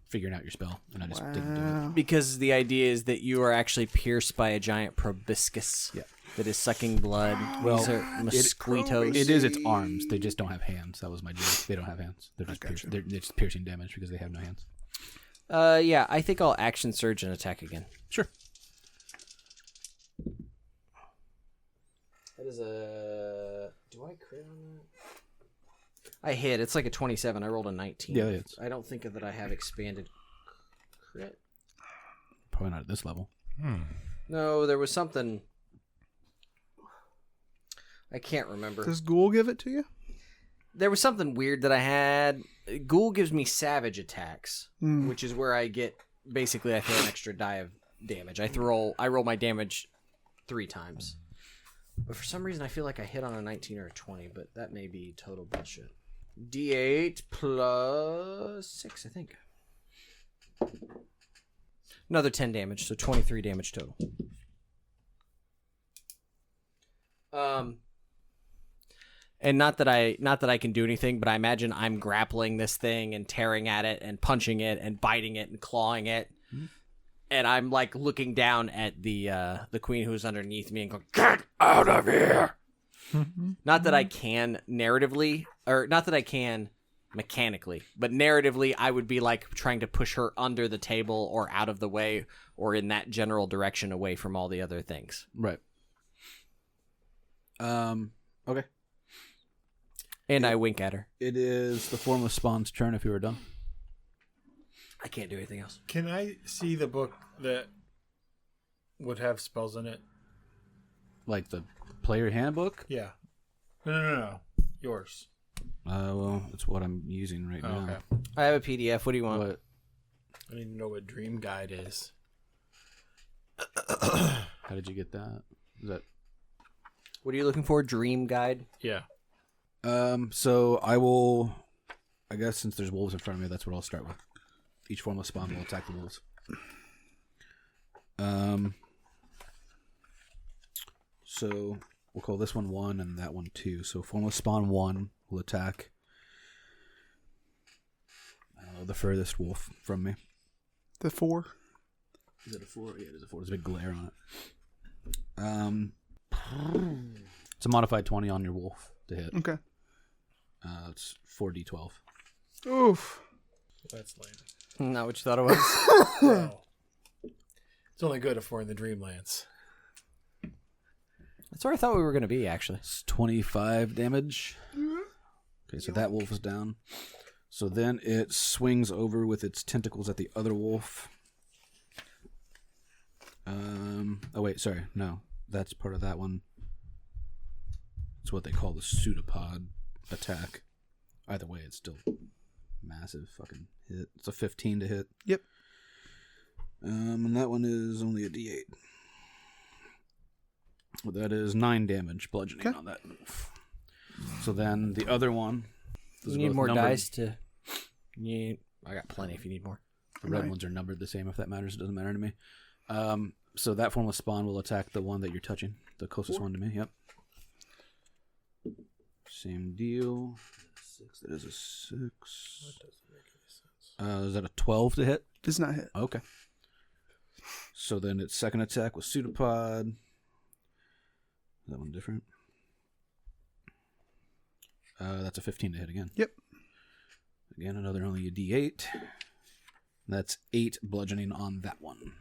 Speaker 2: figuring out your spell, and I just didn't do it.
Speaker 5: because the idea is that you are actually pierced by a giant proboscis that is sucking blood.
Speaker 2: Well,
Speaker 5: These are mosquitoes.
Speaker 2: It is its arms. They just don't have hands. That was my joke. They don't have hands. They're just they're just piercing damage because they have no hands.
Speaker 5: Yeah, I think I'll Action Surge and attack again.
Speaker 2: Sure.
Speaker 5: That is a... Do I crit on that? I hit. It's like a 27. I rolled a 19.
Speaker 2: Yeah, it is.
Speaker 5: I don't think that I have expanded crit.
Speaker 2: Probably not at this level.
Speaker 5: No, there was something... I can't remember.
Speaker 4: Does Ghoul give it to you?
Speaker 5: There was something weird that I had. Ghoul gives me savage attacks, which is where I get... Basically, I throw an extra die of damage. I roll my damage 3 times. But for some reason, I feel like I hit on a 19 or a 20, but that may be total bullshit. D8 plus 6, I think. Another 10 damage, so 23 damage total. And not that I can do anything, but I imagine I'm grappling this thing and tearing at it and punching it and biting it and clawing it. And I'm like looking down at the queen who's underneath me and going, "Get out of here!" Not that I can narratively, or not that I can mechanically, but narratively, I would be like trying to push her under the table or out of the way or in that general direction away from all the other things.
Speaker 2: Right. Okay.
Speaker 5: And I wink at her.
Speaker 2: It is the Formless Spawn's turn if you were done.
Speaker 5: I can't do anything else.
Speaker 6: Can I see the book that would have spells in it?
Speaker 2: Like the player handbook?
Speaker 6: Yeah. No. Yours.
Speaker 2: Well, it's what I'm using right now.
Speaker 6: Okay.
Speaker 5: I have a PDF. What do you want?
Speaker 2: What?
Speaker 6: I need to know what Dream Guide is.
Speaker 2: How did you get that? Is that?
Speaker 5: What are you looking for? Dream Guide?
Speaker 6: Yeah.
Speaker 2: So I guess since there's wolves in front of me, that's what I'll start with. Each Formless Spawn will attack the wolves. So we'll call this one 1 and that one 2. So Formless Spawn 1 will attack, I don't know, the furthest wolf from me.
Speaker 4: The 4?
Speaker 2: Is it a 4? Yeah, it is a 4. There's a big glare on it. It's a modified 20 on your wolf to hit.
Speaker 4: Okay.
Speaker 2: It's 4d12.
Speaker 4: Oof.
Speaker 6: That's lame.
Speaker 5: Not what you thought it was.
Speaker 6: Well, it's only good if we're in the Dreamlands.
Speaker 5: That's where I thought we were going to be, actually.
Speaker 2: It's 25 damage. Okay, so that wolf is down. So then it swings over with its tentacles at the other wolf. Oh wait, sorry, no, that's part of that one. It's what they call the pseudopod attack. Either way, it's still massive fucking hit. It's a 15 to hit.
Speaker 4: Yep.
Speaker 2: And that one is only a D8. Well, that is 9 damage bludgeoning on that move. So then the other one.
Speaker 5: You need more dice to. I got plenty if you need more.
Speaker 2: The red ones are numbered the same if that matters. It doesn't matter to me. So that formless spawn will attack the one that you're touching. The closest one to me. Yep. Same deal. 6. That is a 6.
Speaker 6: That doesn't make any sense.
Speaker 2: Is that a 12 to hit?
Speaker 4: Does not hit.
Speaker 2: Okay. So then its second attack was pseudopod. Is that one different? That's a 15 to hit again.
Speaker 4: Yep.
Speaker 2: Again, another only a D8. That's 8 bludgeoning on that one.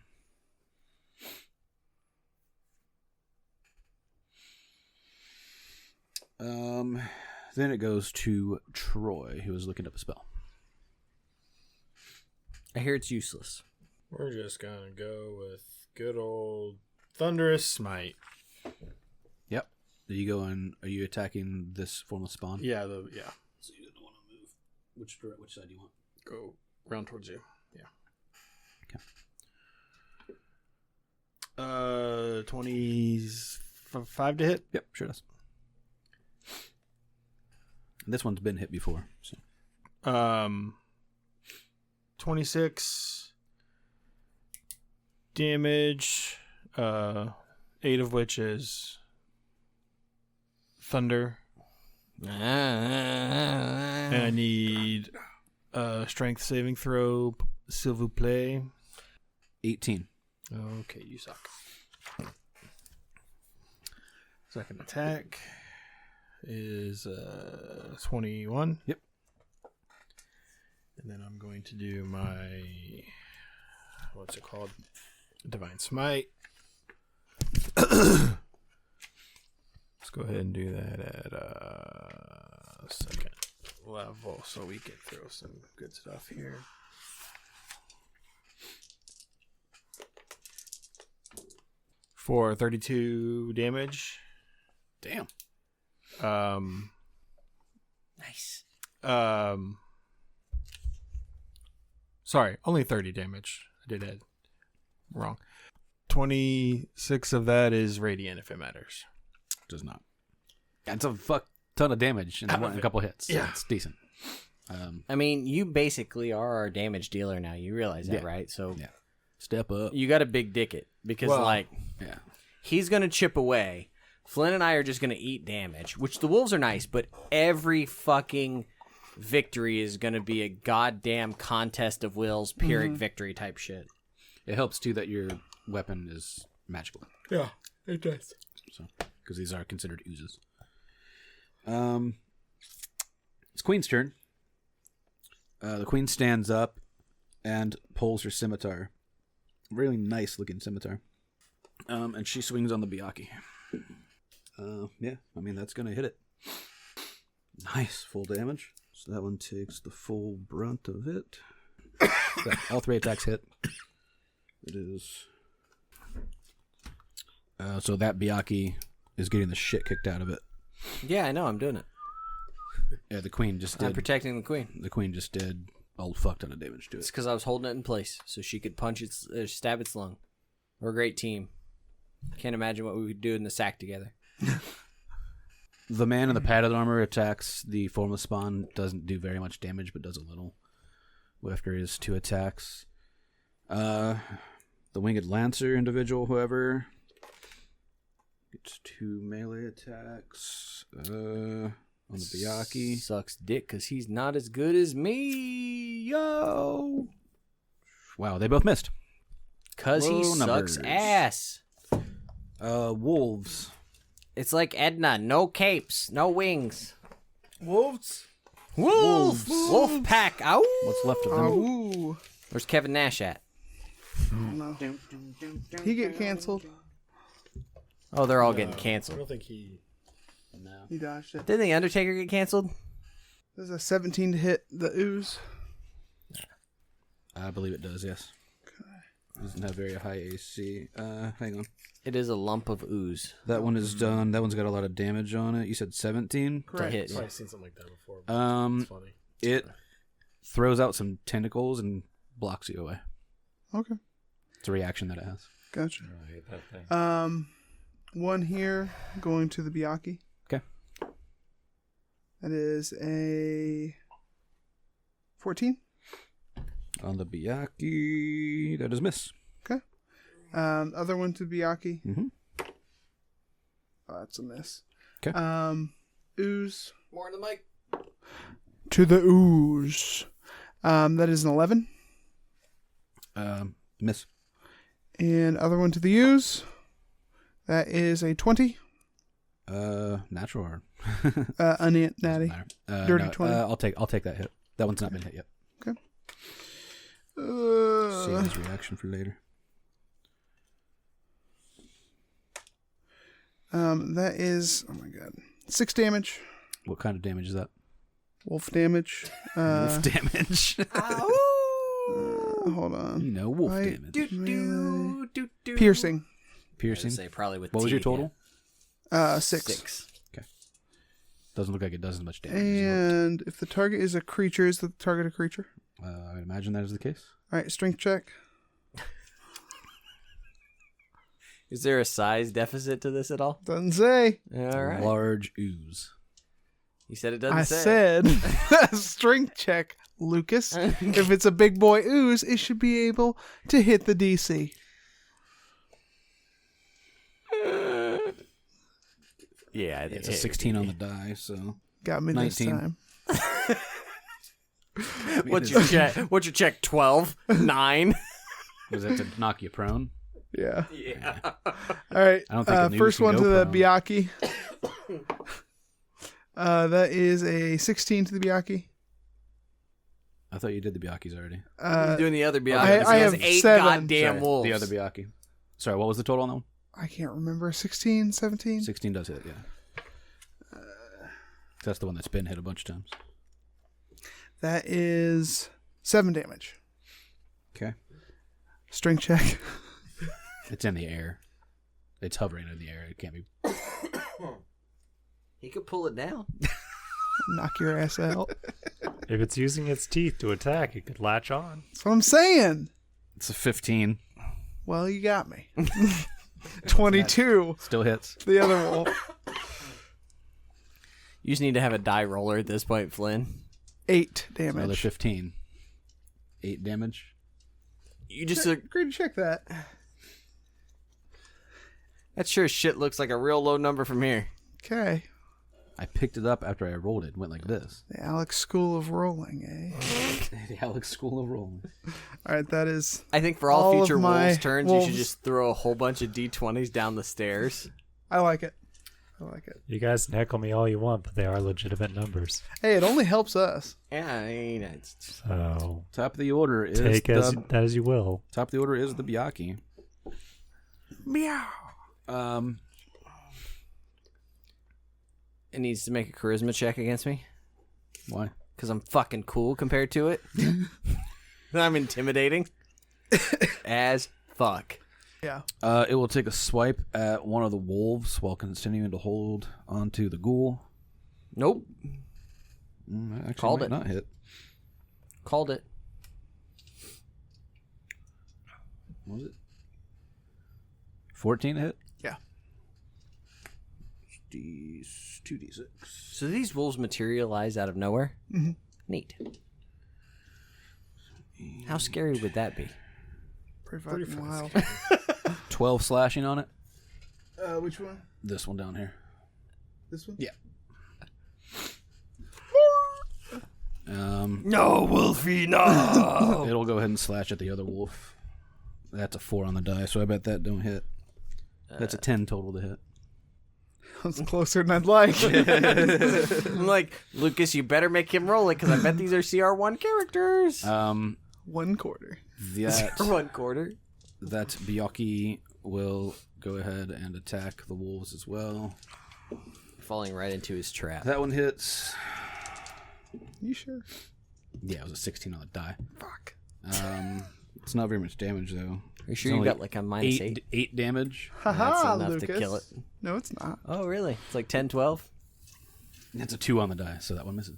Speaker 2: Then it goes to Troy, who is looking up a spell.
Speaker 5: I hear it's useless.
Speaker 6: We're just gonna go with good old Thunderous Smite.
Speaker 2: Yep. Are you attacking this formless spawn?
Speaker 6: Yeah,
Speaker 2: So you don't want to move. Which side do you want?
Speaker 6: go round towards you. Yeah. 25 to hit.
Speaker 2: Yep, sure does. And this one's been hit before. So
Speaker 6: 26 damage. 8 of which is thunder. And I need a strength saving throw, s'il vous plaît.
Speaker 2: 18.
Speaker 6: Okay, you suck. Second attack is 21.
Speaker 2: Yep.
Speaker 6: And then I'm going to do my, what's it called? Divine Smite. Let's go ahead and do that at second level so we can throw some good stuff here. For 32 damage.
Speaker 2: Damn.
Speaker 5: Nice.
Speaker 6: Sorry, only 30 damage. I did that wrong. 26 of that is radiant if it matters.
Speaker 2: Does not. That's a fuck ton of damage in a couple hits.
Speaker 6: Yeah.
Speaker 2: It's decent.
Speaker 5: I mean, you basically are our damage dealer now. You realize that,
Speaker 2: Yeah.
Speaker 5: right? So
Speaker 2: Yeah. Step up.
Speaker 5: you got to big dick it because,
Speaker 6: Well-
Speaker 2: Yeah.
Speaker 5: he's going to chip away. Flynn and I are just going to eat damage, which the wolves are nice, but every fucking victory is going to be a goddamn contest of wills, Pyrrhic victory type shit.
Speaker 2: It helps too that your weapon is magical.
Speaker 6: Yeah, it does.
Speaker 2: So, because these are considered oozes. It's Queen's turn. The Queen stands up and pulls her scimitar. Really nice looking scimitar. And she swings on the Byakhee. Yeah, I mean, that's going to hit it. Nice, full damage. So that one takes the full brunt of it. All 3 attacks hit. It is. So that Byakhee is getting the shit kicked out of it.
Speaker 5: Yeah, I know. I'm doing it.
Speaker 2: Yeah, the Queen just did.
Speaker 5: I'm protecting the queen.
Speaker 2: The Queen just did a fuck ton of damage to
Speaker 5: It's
Speaker 2: it.
Speaker 5: because I was holding it in place so she could punch its, stab its lung. We're a great team. Can't imagine what we would do in the sack together.
Speaker 2: The man in the padded armor attacks the formless spawn. Doesn't do very much damage, but does a little after his 2 attacks. The winged lancer individual, whoever, gets 2 melee attacks on the Byakhee.
Speaker 5: Sucks dick because he's not as good as me. Yo.
Speaker 2: Wow, they both missed.
Speaker 5: Because he
Speaker 2: Whoa,
Speaker 5: sucks
Speaker 2: numbers.
Speaker 5: ass.
Speaker 2: Wolves.
Speaker 5: It's like Edna. No capes. No wings.
Speaker 4: Wolves.
Speaker 5: Wolf. Wolf pack. Ow.
Speaker 2: What's left of them?
Speaker 4: Ooh.
Speaker 5: Where's Kevin Nash at?
Speaker 4: No. He get canceled.
Speaker 5: Oh, they're all getting
Speaker 6: I
Speaker 5: canceled.
Speaker 6: don't think he...
Speaker 4: He dodged it.
Speaker 5: Didn't the Undertaker get canceled?
Speaker 4: There's a 17 to hit the ooze.
Speaker 2: I believe it does, yes. Doesn't have very high AC. Hang on.
Speaker 5: It is a lump of ooze.
Speaker 2: That one is done. That one's got a lot of damage on it. You said 17?
Speaker 5: To hit.
Speaker 6: I've seen something like that before.
Speaker 2: Um,
Speaker 6: It's funny.
Speaker 2: It throws out some tentacles and blocks you away.
Speaker 4: Okay.
Speaker 2: It's a reaction that it has.
Speaker 4: Gotcha.
Speaker 3: I hate that thing.
Speaker 4: One here going to the Byakhee.
Speaker 2: Okay.
Speaker 4: That is a 14.
Speaker 2: On the Byakhee, that is miss.
Speaker 4: Okay. Other one to Byakhee.
Speaker 2: Mm-hmm.
Speaker 4: Oh, that's a miss.
Speaker 2: Okay.
Speaker 4: Ooze.
Speaker 5: More in the mic.
Speaker 4: To the ooze. That is an 11.
Speaker 2: Miss.
Speaker 4: And other one to the ooze. That is a 20.
Speaker 2: Natural or
Speaker 4: Natty.
Speaker 2: doesn't matter.
Speaker 4: Dirty
Speaker 2: no,
Speaker 4: 20.
Speaker 2: I'll take that hit. That one's not been hit yet.
Speaker 4: Okay.
Speaker 2: Save his reaction for later.
Speaker 4: That is, oh my god, 6 damage.
Speaker 2: What kind of damage is that?
Speaker 4: Wolf damage.
Speaker 2: Wolf damage.
Speaker 4: Hold on.
Speaker 2: You know, wolf
Speaker 4: I-
Speaker 2: damage.
Speaker 4: Piercing.
Speaker 2: Piercing.
Speaker 5: Say probably with
Speaker 2: What was your
Speaker 5: T,
Speaker 2: total?
Speaker 4: 6.
Speaker 5: 6.
Speaker 2: Doesn't look like it does as much damage. as
Speaker 4: And if the target is a creature, is the target a creature?
Speaker 2: it looked. I would imagine that is the case.
Speaker 4: All right, strength check.
Speaker 5: Is there a size deficit to this at all?
Speaker 4: Doesn't say.
Speaker 5: All right.
Speaker 2: Large ooze.
Speaker 5: You said it doesn't
Speaker 4: I
Speaker 5: say.
Speaker 4: said strength check, Lucas. If it's a big boy ooze, it should be able to hit the DC.
Speaker 5: Yeah, I think
Speaker 2: It's a 16 on the die, so
Speaker 4: Got me
Speaker 2: 19.
Speaker 4: this time.
Speaker 5: What's your check? What's your check? 12? 9?
Speaker 2: was that to knock you prone?
Speaker 4: Yeah.
Speaker 5: Yeah.
Speaker 4: All right.
Speaker 2: I don't think an ooze
Speaker 4: first
Speaker 2: can
Speaker 4: one
Speaker 2: go
Speaker 4: to the
Speaker 2: prone.
Speaker 4: Byakhee. That is a 16 to the Byakhee.
Speaker 2: I thought you did the Byakhees already.
Speaker 5: He's doing the other Byakhee.
Speaker 4: I
Speaker 5: He has
Speaker 4: have
Speaker 5: 8
Speaker 4: 7.
Speaker 5: goddamn
Speaker 2: Sorry,
Speaker 5: wolves.
Speaker 2: The other Byakee. Sorry, what was the total on that one?
Speaker 4: I can't remember. 16, 17?
Speaker 2: 16 does hit, yeah. That's the one that's been hit a bunch of times.
Speaker 4: That is 7 damage.
Speaker 2: Okay.
Speaker 4: Strength check.
Speaker 2: It's in the air. It's hovering in the air. It can't be.
Speaker 5: He could pull it down.
Speaker 4: Knock your ass out.
Speaker 3: If it's using its teeth to attack, it could latch on.
Speaker 4: That's what I'm saying.
Speaker 2: It's a 15.
Speaker 4: Well, you got me. 22.
Speaker 2: Still hits.
Speaker 4: The other wolf.
Speaker 5: You just need to have a die roller at this point, Flynn.
Speaker 4: 8
Speaker 2: Another
Speaker 4: damage.
Speaker 2: 15. 8 damage.
Speaker 5: You just
Speaker 4: Great to check that.
Speaker 5: that sure as shit looks like a real low number from here.
Speaker 4: Okay.
Speaker 2: I picked it up after I rolled it. It went like this.
Speaker 4: The Alex School of Rolling, eh?
Speaker 2: The Alex School of Rolling.
Speaker 4: All right, that is.
Speaker 5: I think for all
Speaker 4: All of
Speaker 5: future
Speaker 4: my
Speaker 5: wolves turns, you
Speaker 4: wolves.
Speaker 5: should just throw a whole bunch of d20s down the stairs.
Speaker 4: I like it. I like it.
Speaker 3: You guys can heckle me all you want, but they are legitimate numbers.
Speaker 4: Hey, it only helps us.
Speaker 5: Yeah, I mean, it's
Speaker 3: So
Speaker 2: Top of the order is
Speaker 3: take
Speaker 2: the
Speaker 3: that as you will.
Speaker 2: top of the order is the Byakhee.
Speaker 4: Meow.
Speaker 5: it needs to make a charisma check against me
Speaker 2: Why?
Speaker 5: because I'm fucking cool compared to it. I'm intimidating as fuck.
Speaker 4: Yeah.
Speaker 2: It will take a swipe at one of the wolves while continuing to hold onto the ghoul.
Speaker 5: Nope,
Speaker 2: That actually
Speaker 5: Called
Speaker 2: might
Speaker 5: it.
Speaker 2: not hit.
Speaker 5: called it.
Speaker 2: What was it? 14 to hit?
Speaker 4: Yeah.
Speaker 2: 2d6.
Speaker 5: So these wolves materialize out of nowhere.
Speaker 4: Mhm.
Speaker 5: Neat. How scary would that be?
Speaker 4: Pretty fucking wild.
Speaker 2: 12 slashing on it.
Speaker 4: Which one?
Speaker 2: This one down here.
Speaker 4: This one?
Speaker 2: Yeah.
Speaker 7: No, Wolfie, no.
Speaker 2: It'll go ahead and slash at the other wolf. That's a 4 on the die, so I bet that don't hit. That's a 10 total to hit.
Speaker 4: That's closer than I'd like.
Speaker 5: I'm like, Lucas, you better make him roll it because I bet these are CR1 characters.
Speaker 4: 1 quarter.
Speaker 2: That
Speaker 5: CR1
Speaker 2: that Byakhee will go ahead and attack the wolves as well.
Speaker 5: falling right into his trap.
Speaker 2: That one hits.
Speaker 4: You sure?
Speaker 2: Yeah, it was a 16 on the die.
Speaker 4: Fuck.
Speaker 2: It's not very much damage though.
Speaker 5: Are you
Speaker 2: It's
Speaker 5: sure you
Speaker 2: only
Speaker 5: got like a minus 8?
Speaker 2: 8 damage.
Speaker 5: That's
Speaker 4: Haha,
Speaker 5: enough
Speaker 4: Lucas.
Speaker 5: to kill it.
Speaker 4: No, it's not.
Speaker 5: Oh, really? It's like 10, 12?
Speaker 2: It's a 2 on the die, so that one misses.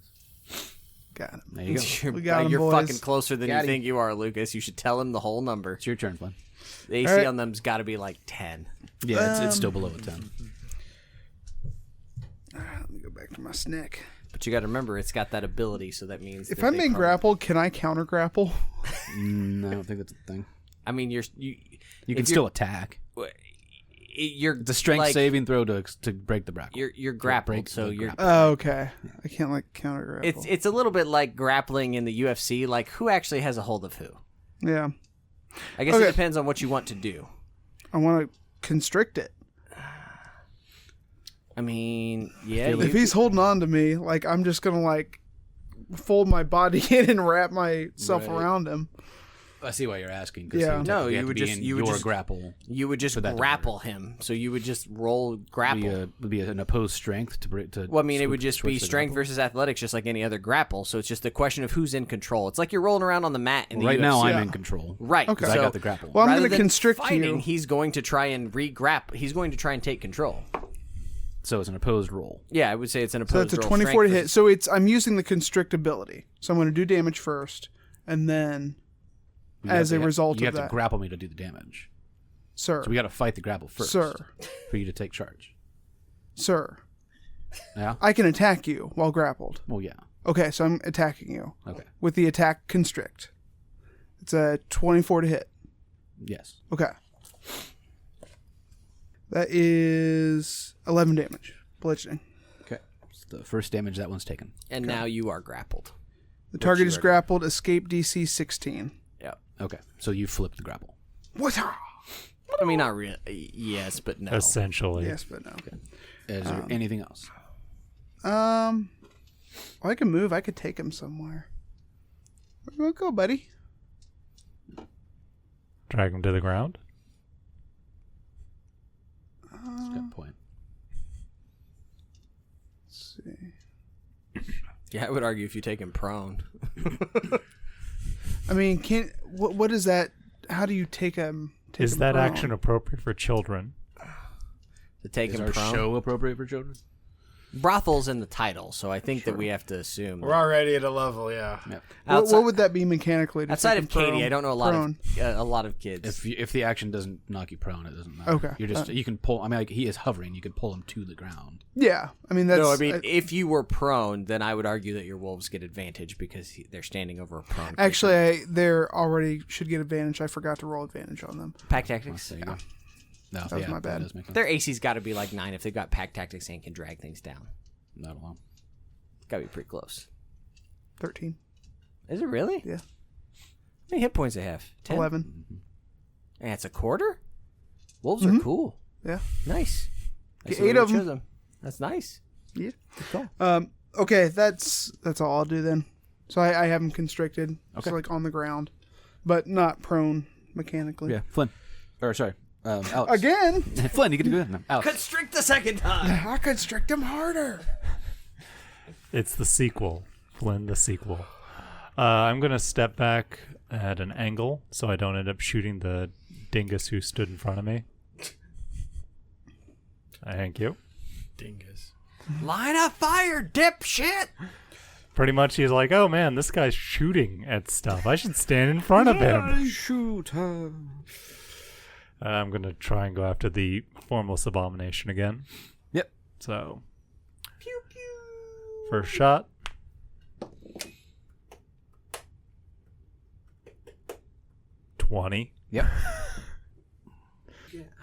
Speaker 4: Got him.
Speaker 2: There you go.
Speaker 5: You're,
Speaker 4: We got him,
Speaker 5: you're
Speaker 4: boys.
Speaker 5: fucking closer than
Speaker 2: Got
Speaker 5: you
Speaker 2: him.
Speaker 5: think you are, Lucas. You should tell him the whole number.
Speaker 2: It's your turn, Flynn.
Speaker 5: The AC
Speaker 4: All right.
Speaker 5: on them's got to be like 10.
Speaker 2: Yeah, it's still below a 10.
Speaker 4: Let me go back to my snack.
Speaker 5: But you got to remember, it's got that ability, so that means
Speaker 4: If
Speaker 5: that
Speaker 4: I'm
Speaker 5: they
Speaker 4: being
Speaker 5: probably-
Speaker 4: grappled, can I counter grapple?
Speaker 2: I don't think that's a thing.
Speaker 5: I mean,
Speaker 2: You
Speaker 5: if
Speaker 2: can still attack.
Speaker 5: you're
Speaker 2: The strength
Speaker 5: like,
Speaker 2: saving throw to break the grapple.
Speaker 5: You're grappled,
Speaker 2: break
Speaker 5: so
Speaker 2: the
Speaker 5: you're.
Speaker 2: grapple.
Speaker 4: Oh, okay. I can't like counter grapple.
Speaker 5: It's a little bit like grappling in the UFC. Like, who actually has a hold of who?
Speaker 4: Yeah.
Speaker 5: I guess
Speaker 4: Okay.
Speaker 5: it depends on what you want to do.
Speaker 4: I want to constrict it.
Speaker 5: I mean, yeah.
Speaker 2: feel like-
Speaker 4: If he's holding on to me, like I'm just gonna like fold my body in and wrap myself
Speaker 2: Right.
Speaker 4: around him.
Speaker 2: I see why you're asking. 'Cause
Speaker 4: Yeah.
Speaker 2: you
Speaker 5: No,
Speaker 2: technically
Speaker 5: you
Speaker 2: have to
Speaker 5: would
Speaker 2: be
Speaker 5: just-
Speaker 2: in
Speaker 5: you would
Speaker 2: your
Speaker 5: just-
Speaker 2: grapple.
Speaker 5: You would just
Speaker 2: For that to
Speaker 5: grapple him, so you would just roll grapple.
Speaker 2: Would be an opposed strength to break. To
Speaker 5: Well, I mean, it would
Speaker 2: switch-
Speaker 5: just
Speaker 2: switch
Speaker 5: be
Speaker 2: the
Speaker 5: strength
Speaker 2: grapple.
Speaker 5: versus athletics, just like any other grapple. So it's just a question of who's in control. It's like you're rolling around on the mat in the
Speaker 2: Right now,
Speaker 5: UFC.
Speaker 2: I'm
Speaker 4: Yeah.
Speaker 2: in control.
Speaker 5: Right.
Speaker 4: Okay.
Speaker 2: 'Cause
Speaker 5: So
Speaker 2: I got the grapple.
Speaker 4: Well, I'm
Speaker 5: rather
Speaker 4: gonna
Speaker 5: than
Speaker 4: constrict
Speaker 5: fighting,
Speaker 4: you.
Speaker 5: he's going to try and re-grapple. He's going to try and take control.
Speaker 2: So it's an opposed roll.
Speaker 5: Yeah, I would say it's an
Speaker 4: So
Speaker 5: opposed
Speaker 4: that's a
Speaker 5: roll.
Speaker 4: 24 to
Speaker 5: Strength
Speaker 4: hit. So I'm using the constrict ability. So I'm going to do damage first, and then
Speaker 2: You
Speaker 4: as
Speaker 2: have
Speaker 4: a
Speaker 2: to-
Speaker 4: result
Speaker 2: you
Speaker 4: of
Speaker 2: have
Speaker 4: that,
Speaker 2: to grapple me to do the damage.
Speaker 4: sir,
Speaker 2: So we got to fight the grapple first,
Speaker 4: Sir.
Speaker 2: for you to take charge.
Speaker 4: sir,
Speaker 2: Yeah.
Speaker 4: I can attack you while grappled.
Speaker 2: Well, yeah.
Speaker 4: Okay, so I'm attacking you
Speaker 2: Okay.
Speaker 4: with the attack constrict. It's a 24 to hit.
Speaker 2: Yes.
Speaker 4: Okay. That is 11 damage. Bludgeoning.
Speaker 2: Okay. It's the first damage that one's taken.
Speaker 5: and now you are grappled.
Speaker 4: The target
Speaker 5: you
Speaker 4: is
Speaker 5: are-
Speaker 4: grappled. Escape DC 16.
Speaker 5: Yeah.
Speaker 2: Okay. So you flip the grapple.
Speaker 4: What?
Speaker 5: I mean, not really. Yes, but no.
Speaker 3: Essentially.
Speaker 4: Yes, but no.
Speaker 2: Is there anything else?
Speaker 4: Well, I can move. I could take him somewhere. Where you go, buddy?
Speaker 3: Drag him to the ground.
Speaker 2: That's a good point.
Speaker 4: Let's see.
Speaker 5: Yeah, I would argue if you take him prone.
Speaker 4: I mean, what is that? How do you take him?
Speaker 3: Is that action appropriate for children?
Speaker 5: To take
Speaker 2: Is
Speaker 5: him
Speaker 2: our
Speaker 5: prone.
Speaker 2: show appropriate for children?
Speaker 5: Brothel's in the title, so I think that we have to assume.
Speaker 6: We're already at a level, yeah.
Speaker 4: What would that be mechanically? to
Speaker 5: outside
Speaker 4: take
Speaker 5: of
Speaker 4: him
Speaker 5: Katie,
Speaker 4: prone?
Speaker 5: I don't know a lot of kids.
Speaker 2: If the action doesn't knock you prone, it doesn't matter.
Speaker 4: Okay.
Speaker 2: You're just you can pull. I mean, like he is hovering. You can pull him to the ground.
Speaker 4: Yeah, I mean that's.
Speaker 5: No, I mean if you were prone, then I would argue that your wolves get advantage because they're standing over a prone.
Speaker 4: Actually, they already should get advantage. I forgot to roll advantage on them.
Speaker 5: pack tactics.
Speaker 2: There you go. No,
Speaker 4: That was my bad.
Speaker 2: does make sense.
Speaker 5: Their AC's got to be like 9 if they've got pack tactics and can drag things down.
Speaker 2: Not alone.
Speaker 5: Got to be pretty close.
Speaker 4: 13,
Speaker 5: Is it really?
Speaker 4: Yeah.
Speaker 5: How many hit points they have? 10?
Speaker 4: 11.
Speaker 5: And it's a quarter? Wolves are cool.
Speaker 4: Yeah.
Speaker 5: Nice.
Speaker 4: Get
Speaker 5: the way
Speaker 4: 8
Speaker 5: you
Speaker 4: of 'em.
Speaker 5: chose That's nice.
Speaker 4: Yeah.
Speaker 5: Good call.
Speaker 4: Okay, that's all I'll do then. So I have him constricted,
Speaker 2: Okay.
Speaker 4: so like on the ground, but not prone mechanically.
Speaker 2: Yeah, Flynn. Or sorry, Alex.
Speaker 4: Again,
Speaker 2: Flynn, you get to go ahead. No, Alex.
Speaker 5: Constrict the second time.
Speaker 4: I constrict him harder.
Speaker 3: It's the sequel. Flynn, the sequel. I'm going to step back at an angle so I don't end up shooting the dingus who stood in front of me. Thank you.
Speaker 6: Dingus.
Speaker 5: Line of fire, dipshit.
Speaker 3: Pretty much he's like, oh man, this guy's shooting at stuff. I should stand in front of him.
Speaker 2: Shoot her.
Speaker 3: I'm going to try and go after the Formless Abomination again.
Speaker 2: Yep.
Speaker 3: So, first shot. $20.
Speaker 2: Yep.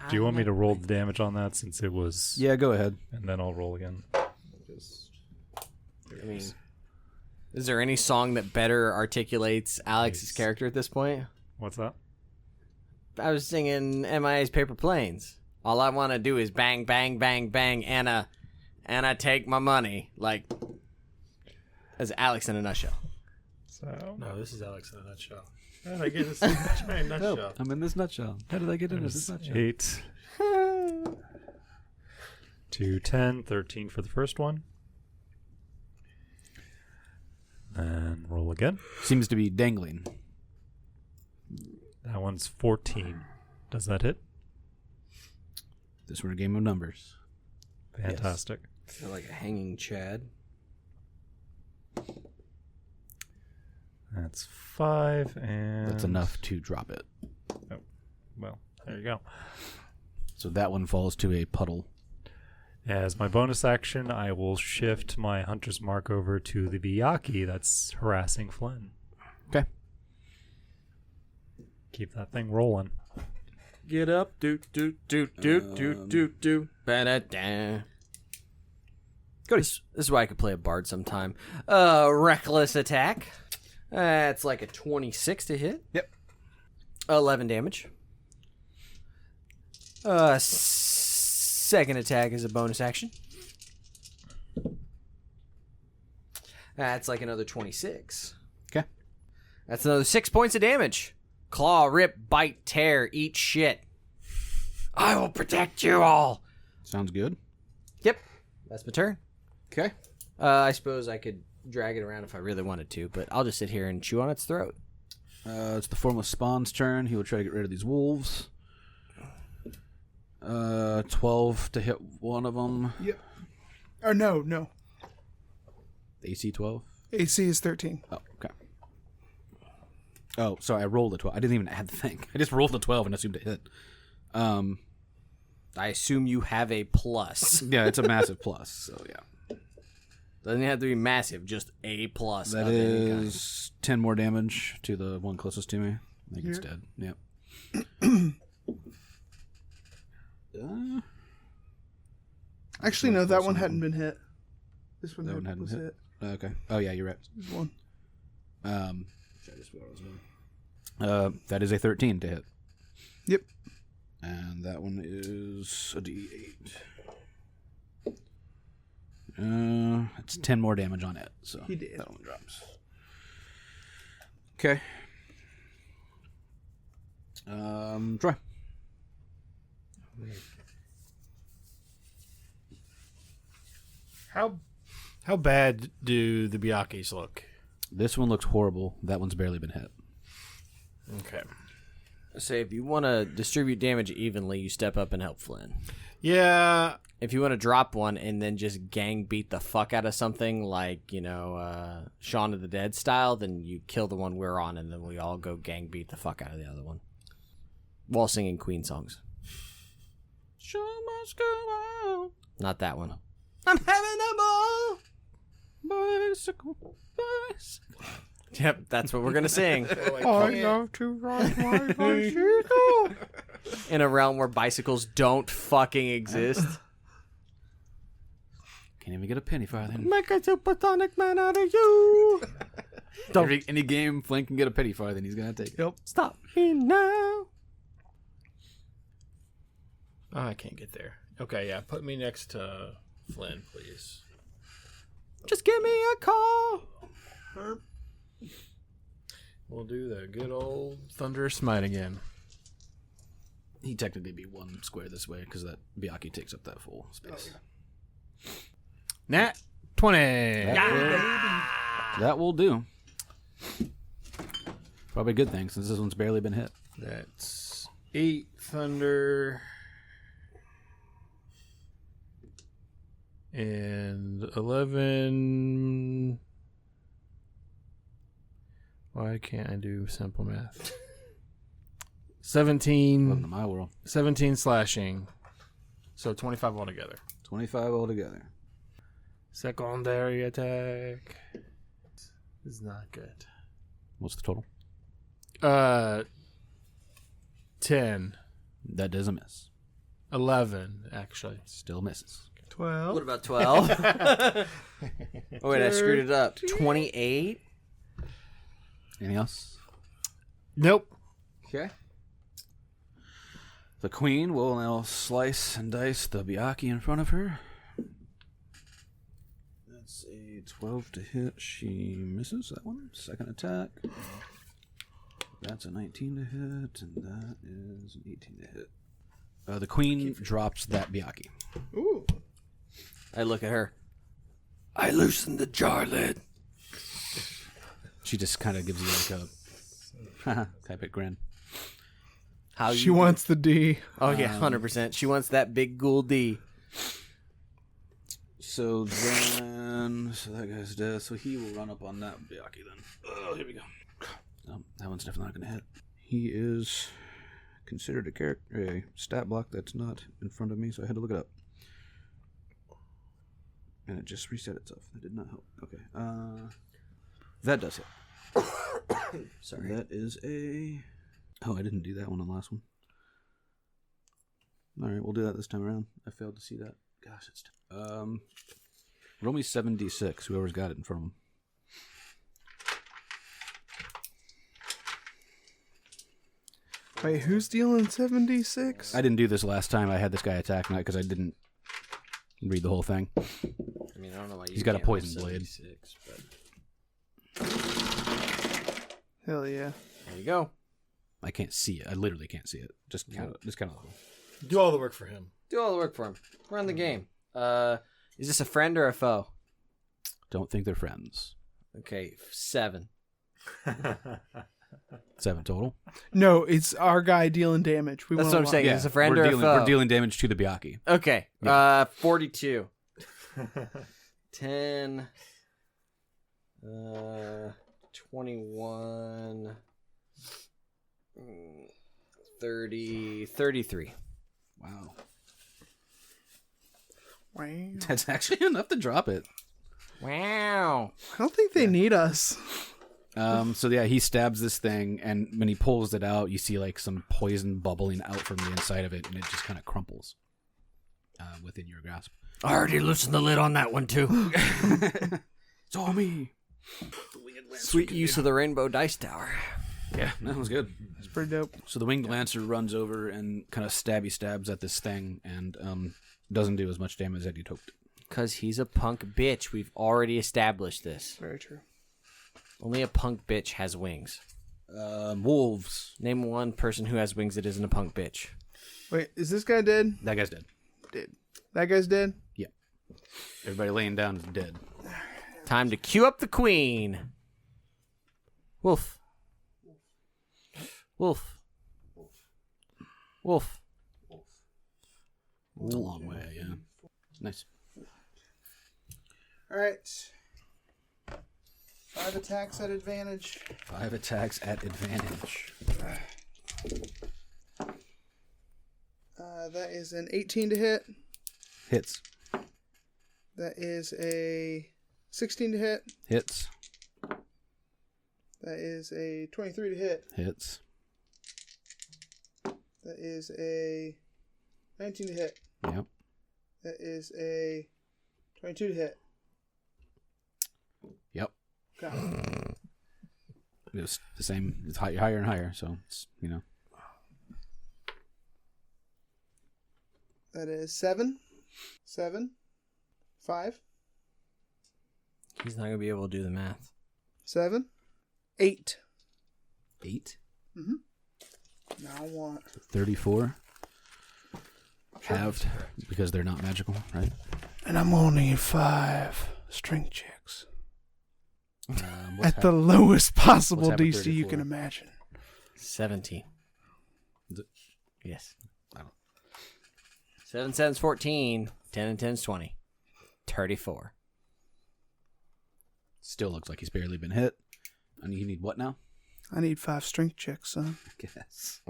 Speaker 3: Do you want me to roll the damage on that since it was...
Speaker 2: Yeah, go ahead.
Speaker 3: And then I'll roll again.
Speaker 5: I mean, is there any song that better articulates Alex's character at this point?
Speaker 3: What's that?
Speaker 5: I was singing MIA's Paper Planes. All I want to do is bang, bang, bang, bang, and I take my money. Like, as Alex in a nutshell.
Speaker 3: So,
Speaker 6: No, this is Alex in a nutshell. How did I get this giant nutshell?
Speaker 2: I'm in this nutshell. How did I get into this nutshell?
Speaker 3: 8 to 10, 13 for the first one. And roll again.
Speaker 2: Seems to be dangling.
Speaker 3: That one's 14. Does that hit?
Speaker 2: This were a game of numbers.
Speaker 3: Fantastic.
Speaker 5: Like a hanging Chad.
Speaker 3: That's 5, and
Speaker 2: That's enough to drop it.
Speaker 3: Well, there you go.
Speaker 2: So that one falls to a puddle.
Speaker 3: As my bonus action, I will shift my Hunter's Mark over to the Biyaki that's harassing Flynn.
Speaker 2: Okay.
Speaker 3: Keep that thing rolling.
Speaker 5: Get up, doot, doot, doot, doot, doot, doot, doot. Ba-da-da. This is why I could play a bard sometime. Reckless attack. That's like a 26 to hit.
Speaker 2: Yep.
Speaker 5: 11 damage. Second attack is a bonus action. That's like another 26.
Speaker 2: Okay.
Speaker 5: That's another 6 points of damage. Claw, rip, bite, tear, eat shit. I will protect you all.
Speaker 2: Sounds good.
Speaker 5: Yep. That's my turn.
Speaker 2: Okay.
Speaker 5: I suppose I could drag it around if I really wanted to, but I'll just sit here and chew on its throat.
Speaker 2: It's the Formless Spawn's turn. He will try to get rid of these wolves. 12 to hit one of them.
Speaker 4: Yep. Or no.
Speaker 2: AC 12.
Speaker 4: AC is 13.
Speaker 2: Oh, okay. Oh, sorry. I rolled a 12. I didn't even add the thing. I just rolled a 12 and assumed it hit.
Speaker 5: I assume you have a plus.
Speaker 2: Yeah, it's a massive plus. So yeah.
Speaker 5: Doesn't have to be massive, just a plus.
Speaker 2: That
Speaker 5: of any kind.
Speaker 2: is 10 more damage to the one closest to me. I think it's dead. Yep.
Speaker 4: Actually, no, that one hadn't been hit. This one
Speaker 2: That one hadn't
Speaker 4: was
Speaker 2: hit?
Speaker 4: hit.
Speaker 2: Okay. Oh yeah, you're right.
Speaker 4: This one.
Speaker 2: Should I just what I was doing? That is a 13 to hit.
Speaker 4: Yep.
Speaker 2: And that one is a D8. It's 10 more damage on it, so
Speaker 4: He did.
Speaker 2: that one drops. Okay. Try.
Speaker 6: How bad do the Biyakis look?
Speaker 2: This one looks horrible. That one's barely been hit.
Speaker 6: Okay.
Speaker 5: Say, if you want to distribute damage evenly, you step up and help Flynn.
Speaker 6: Yeah.
Speaker 5: If you want to drop one and then just gang beat the fuck out of something like, Shaun of the Dead style, then you kill the one we're on and then we all go gang beat the fuck out of the other one. While singing Queen songs.
Speaker 2: Show must go on.
Speaker 5: Not that one. I'm having a ball!
Speaker 2: Bicycle.
Speaker 5: Yep, that's what we're going to sing.
Speaker 4: I love to ride my bicycle.
Speaker 5: In a realm where bicycles don't fucking exist.
Speaker 2: Can't even get a penny farthing.
Speaker 4: Make a supersonic man out of you.
Speaker 2: Any game Flynn can get a penny farthing, he's gonna take it.
Speaker 4: Yep.
Speaker 5: Stop me now.
Speaker 6: Oh, I can't get there. Okay, yeah. Put me next to Flynn, please.
Speaker 5: Just give me a call.
Speaker 6: We'll do the good old Thunder Smite again.
Speaker 2: He'd technically be one square this way because that Biyaki takes up that full space.
Speaker 6: Nat 20.
Speaker 2: That will do. Probably a good thing since this one's barely been hit.
Speaker 6: That's 8 thunder and 11. Why can't I do simple math? 17.
Speaker 2: Welcome to my world.
Speaker 6: 17 slashing. So 25 altogether.
Speaker 2: 25 altogether.
Speaker 6: Secondary attack is not good.
Speaker 2: What's the total?
Speaker 6: 10.
Speaker 2: That doesn't miss.
Speaker 6: 11, actually.
Speaker 2: Still misses.
Speaker 4: 12.
Speaker 5: What about 12? Oh, wait, I screwed it up. 28?
Speaker 2: Anything else?
Speaker 6: Nope.
Speaker 2: Okay. The queen will now slice and dice the Biyaki in front of her. That's a 12 to hit. She misses that one. Second attack. That's a 19 to hit, and that is an 18 to hit. The queen drops that Biyaki.
Speaker 4: Ooh.
Speaker 5: I look at her.
Speaker 7: I loosened the jar lid.
Speaker 2: She just kind of gives you like a type of grin.
Speaker 5: How
Speaker 4: She
Speaker 5: you...
Speaker 4: wants the D.
Speaker 5: Oh, yeah, 100%. She wants that big ghoul D.
Speaker 2: So that guy's dead. So he will run up on that Byakhee then. Oh, here we go. No, that one's definitely not going to hit. He is considered a stat block that's not in front of me, so I had to look it up. And it just reset itself. That did not help. Okay. That does hit. Sorry. That is a... Oh, I didn't do that one on the last one. All right, we'll do that this time around. I failed to see that. Gosh, it's... roll me 7d6, whoever's got it in front of them.
Speaker 4: Wait, who's dealing 76?
Speaker 2: I didn't do this last time. I had this guy attack me because I didn't read the whole thing.
Speaker 5: I mean, I don't know why
Speaker 2: He's got a poison blade.
Speaker 5: But...
Speaker 4: Hell yeah.
Speaker 5: There you go.
Speaker 2: I can't see it. I literally can't see it. Just kind of.
Speaker 6: Do all the work for him.
Speaker 5: Do all the work for him. Run the game. Is this a friend or a foe?
Speaker 2: Don't think they're friends.
Speaker 5: Okay, 7.
Speaker 2: 7 total.
Speaker 4: No, it's our guy dealing damage.
Speaker 5: That's what I'm saying. Is this a friend or a foe?
Speaker 2: We're dealing damage to the Byakhee.
Speaker 5: Okay.
Speaker 2: Yeah.
Speaker 5: 42. 10. 21. 30. 33.
Speaker 2: Wow.
Speaker 4: Wow.
Speaker 2: That's actually enough to drop it.
Speaker 5: Wow.
Speaker 4: I don't think they need us.
Speaker 2: So yeah, he stabs this thing, and when he pulls it out, you see like some poison bubbling out from the inside of it, and it just kind of crumples within your grasp.
Speaker 7: I already loosened the lid on that one, too.
Speaker 2: It's all me.
Speaker 5: Sweet use of the rainbow dice tower.
Speaker 2: Yeah, that was good.
Speaker 4: It's pretty dope.
Speaker 2: So the winged lancer runs over and kind of stabs at this thing, and doesn't do as much damage as he'd hoped.
Speaker 5: Because he's a punk bitch. We've already established this.
Speaker 4: Very true.
Speaker 5: Only a punk bitch has wings.
Speaker 2: Wolves.
Speaker 5: Name one person who has wings that isn't a punk bitch.
Speaker 4: Wait, is this guy dead?
Speaker 2: That guy's dead.
Speaker 4: Dead. That guy's dead?
Speaker 2: Yeah. Everybody laying down is dead.
Speaker 5: Time to cue up the queen. Wolf. Wolf. Wolf.
Speaker 2: It's a long way, yeah. Nice.
Speaker 4: All right. 5 attacks at advantage.
Speaker 2: 5 attacks at advantage.
Speaker 4: That is an 18 to hit.
Speaker 2: Hits.
Speaker 4: That is a 16 to hit.
Speaker 2: Hits.
Speaker 4: That is a 23 to hit.
Speaker 2: Hits.
Speaker 4: That is a 19 to hit.
Speaker 2: Yep.
Speaker 4: That is a 22 to hit.
Speaker 2: Yep.
Speaker 4: Got it.
Speaker 2: It was the same. It's higher and higher, so it's, you know.
Speaker 4: That is 7. 5.
Speaker 5: He's not going to be able to do the math.
Speaker 4: 7. 8.
Speaker 2: 8.
Speaker 4: Mm-hmm. Now I want
Speaker 2: 34. Halved, because they're not magical, right?
Speaker 4: And I'm gonna need 5 string checks.
Speaker 2: What's
Speaker 4: At the lowest possible
Speaker 2: what's half of
Speaker 4: DC you
Speaker 2: 34?
Speaker 4: can imagine.
Speaker 5: 17.
Speaker 2: Is it?
Speaker 5: Yes.
Speaker 2: I don't.
Speaker 5: 7, 7's 14. 10 and 10's 20. 34.
Speaker 2: Still looks like he's barely been hit. And you need what now?
Speaker 4: I need 5 strength checks, son.
Speaker 2: I guess.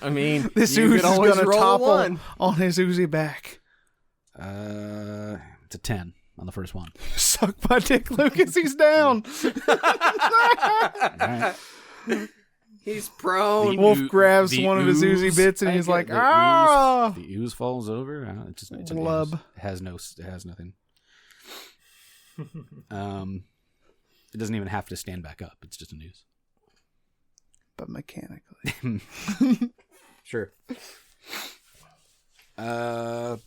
Speaker 5: I mean,
Speaker 4: This
Speaker 5: you
Speaker 4: ooze is
Speaker 5: could always
Speaker 4: gonna
Speaker 5: roll
Speaker 4: topple
Speaker 5: one.
Speaker 4: on his oozy back.
Speaker 2: It's a 10 on the first one.
Speaker 4: Suck my dick, Lucas. He's down.
Speaker 2: All right.
Speaker 5: He's prone.
Speaker 4: Wolf
Speaker 2: The
Speaker 4: grabs
Speaker 2: the
Speaker 4: one of his oozy
Speaker 2: ooze-
Speaker 4: bits and
Speaker 5: I
Speaker 4: he's
Speaker 5: get
Speaker 4: like,
Speaker 2: The
Speaker 4: ah!
Speaker 2: ooze, the ooze falls over. It's an
Speaker 4: Blub.
Speaker 2: ooze. It has nothing. It doesn't even have to stand back up. It's just an ooze.
Speaker 4: But mechanically.
Speaker 2: Sure. That's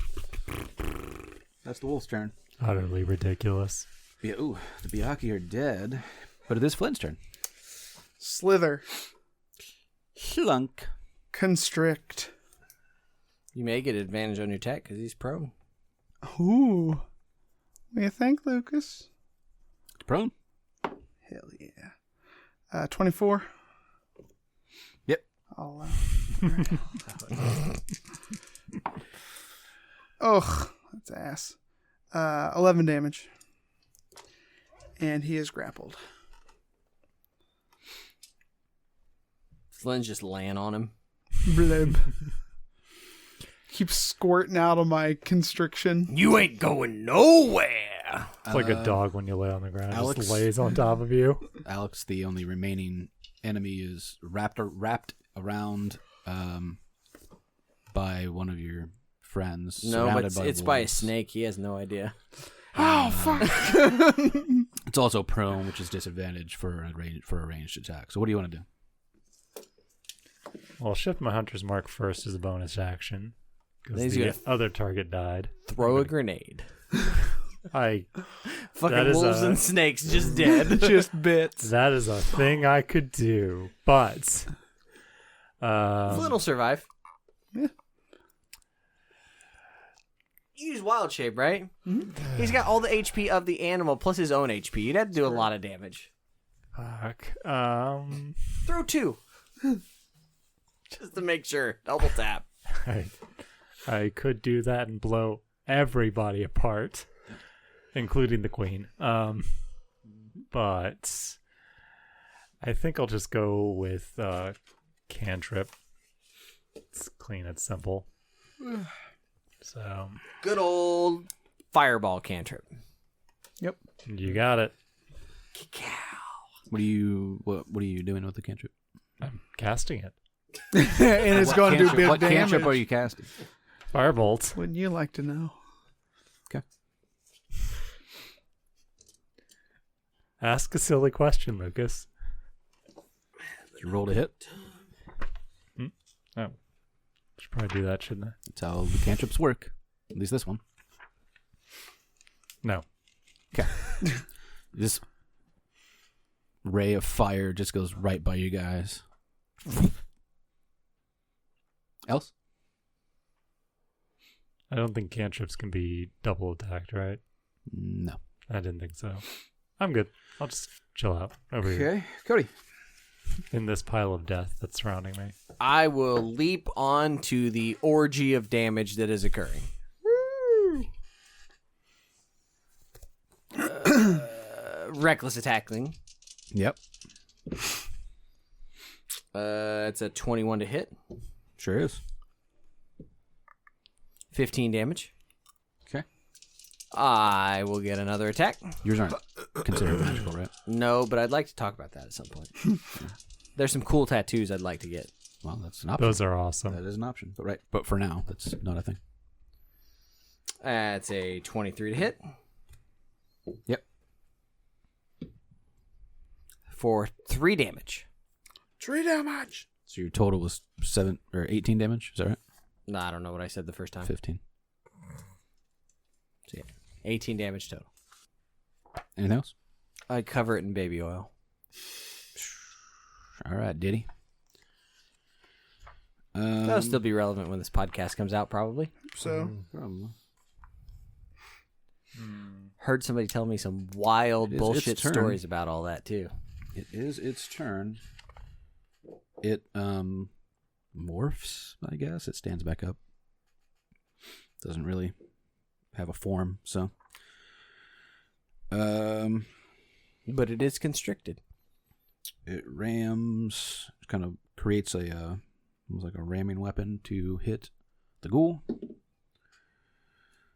Speaker 2: the wolf's turn.
Speaker 3: Utterly ridiculous.
Speaker 2: Yeah, ooh, the Byakhee are dead, but it is Flynn's turn.
Speaker 4: Slither.
Speaker 2: Slunk.
Speaker 4: Constrict.
Speaker 5: You may get advantage on your attack because he's prone.
Speaker 4: Ooh. What do you think, Lucas?
Speaker 2: Prone.
Speaker 4: Hell yeah. 24.
Speaker 2: Yep.
Speaker 4: I'll Ugh, that's ass. 11 damage. And he is grappled.
Speaker 5: Flynn's just laying on him.
Speaker 4: Blib. Keeps squirting out of my constriction.
Speaker 5: You ain't going nowhere.
Speaker 3: It's like a dog when you lay on the ground. It
Speaker 2: Alex?
Speaker 3: just lays on top of you.
Speaker 2: Alex, the only remaining enemy, is wrapped around by one of your friends.
Speaker 5: No, but
Speaker 2: surrounded
Speaker 5: it's by a
Speaker 2: wolves.
Speaker 5: snake. He has no idea.
Speaker 4: Oh, fuck.
Speaker 2: It's also prone, which is disadvantage for a ranged attack. So what do you want to do?
Speaker 3: Well, I'll shift my Hunter's Mark first as a bonus action.
Speaker 5: Then
Speaker 3: Because
Speaker 5: he's
Speaker 3: the
Speaker 5: gonna
Speaker 3: other target died.
Speaker 5: Throw a grenade. That
Speaker 3: Fucking
Speaker 5: is wolves and snakes just dead.
Speaker 4: Just bits.
Speaker 3: That is a thing I could do. But...
Speaker 5: Flynn will survive.
Speaker 4: Yeah.
Speaker 5: Use wild shape, right? Mm-hmm. He's got all the HP of the animal plus his own HP. You'd have to do a lot of damage.
Speaker 3: Fuck.
Speaker 5: Throw 2. Just to make sure. Double tap.
Speaker 3: I could do that and blow everybody apart, including the queen. But I think I'll just go with cantrip. It's clean and simple. So
Speaker 5: Good old fireball cantrip.
Speaker 4: Yep.
Speaker 3: you got it.
Speaker 2: What are you doing with the cantrip?
Speaker 3: I'm casting it.
Speaker 4: And it's going to do a bit of
Speaker 2: What
Speaker 4: damage.
Speaker 2: cantrip are you casting?
Speaker 3: Firebolt.
Speaker 4: Wouldn't you like to know?
Speaker 3: Ask a silly question, Lucas.
Speaker 2: You rolled a hit.
Speaker 3: Oh, should probably do that, shouldn't I?
Speaker 2: That's how the cantrips work. At least this one.
Speaker 3: No.
Speaker 2: Okay. This ray of fire just goes right by you guys. Else?
Speaker 3: I don't think cantrips can be double attacked, right?
Speaker 2: No.
Speaker 3: I didn't think so. I'm good. I'll just chill out over here
Speaker 2: Cody.
Speaker 3: in this pile of death that's surrounding me.
Speaker 5: I will leap onto the orgy of damage that is occurring. Reckless attacking.
Speaker 2: Yep.
Speaker 5: It's a 21 to hit.
Speaker 2: Sure is.
Speaker 5: 15 damage.
Speaker 2: Okay.
Speaker 5: I will get another attack.
Speaker 2: Yours aren't considered magical, right?
Speaker 5: No, but I'd like to talk about that at some point. There's some cool tattoos I'd like to get.
Speaker 2: Well, that's an option.
Speaker 3: Those are awesome.
Speaker 2: That is an option. But for now, that's not a thing.
Speaker 5: That's a 23 to hit.
Speaker 2: Yep.
Speaker 5: For 3 damage.
Speaker 4: 3 damage.
Speaker 2: So your total was 18 damage, is that right?
Speaker 5: No, I don't know what I said the first time.
Speaker 2: 15.
Speaker 5: So, yeah, 18 damage total.
Speaker 2: Anything else?
Speaker 5: I'd cover it in baby oil.
Speaker 2: All right, Diddy.
Speaker 5: That'll still be relevant when this podcast comes out, probably.
Speaker 4: So,
Speaker 2: Probably.
Speaker 3: Heard
Speaker 5: Somebody tell me some wild
Speaker 2: It is
Speaker 5: bullshit
Speaker 2: its turn.
Speaker 5: stories about all that, too.
Speaker 2: It is its turn. It morphs, I guess. It stands back up. Doesn't really have a form, so.
Speaker 5: But it is constricted.
Speaker 2: It rams, kind of creates almost like a ramming weapon to hit the ghoul.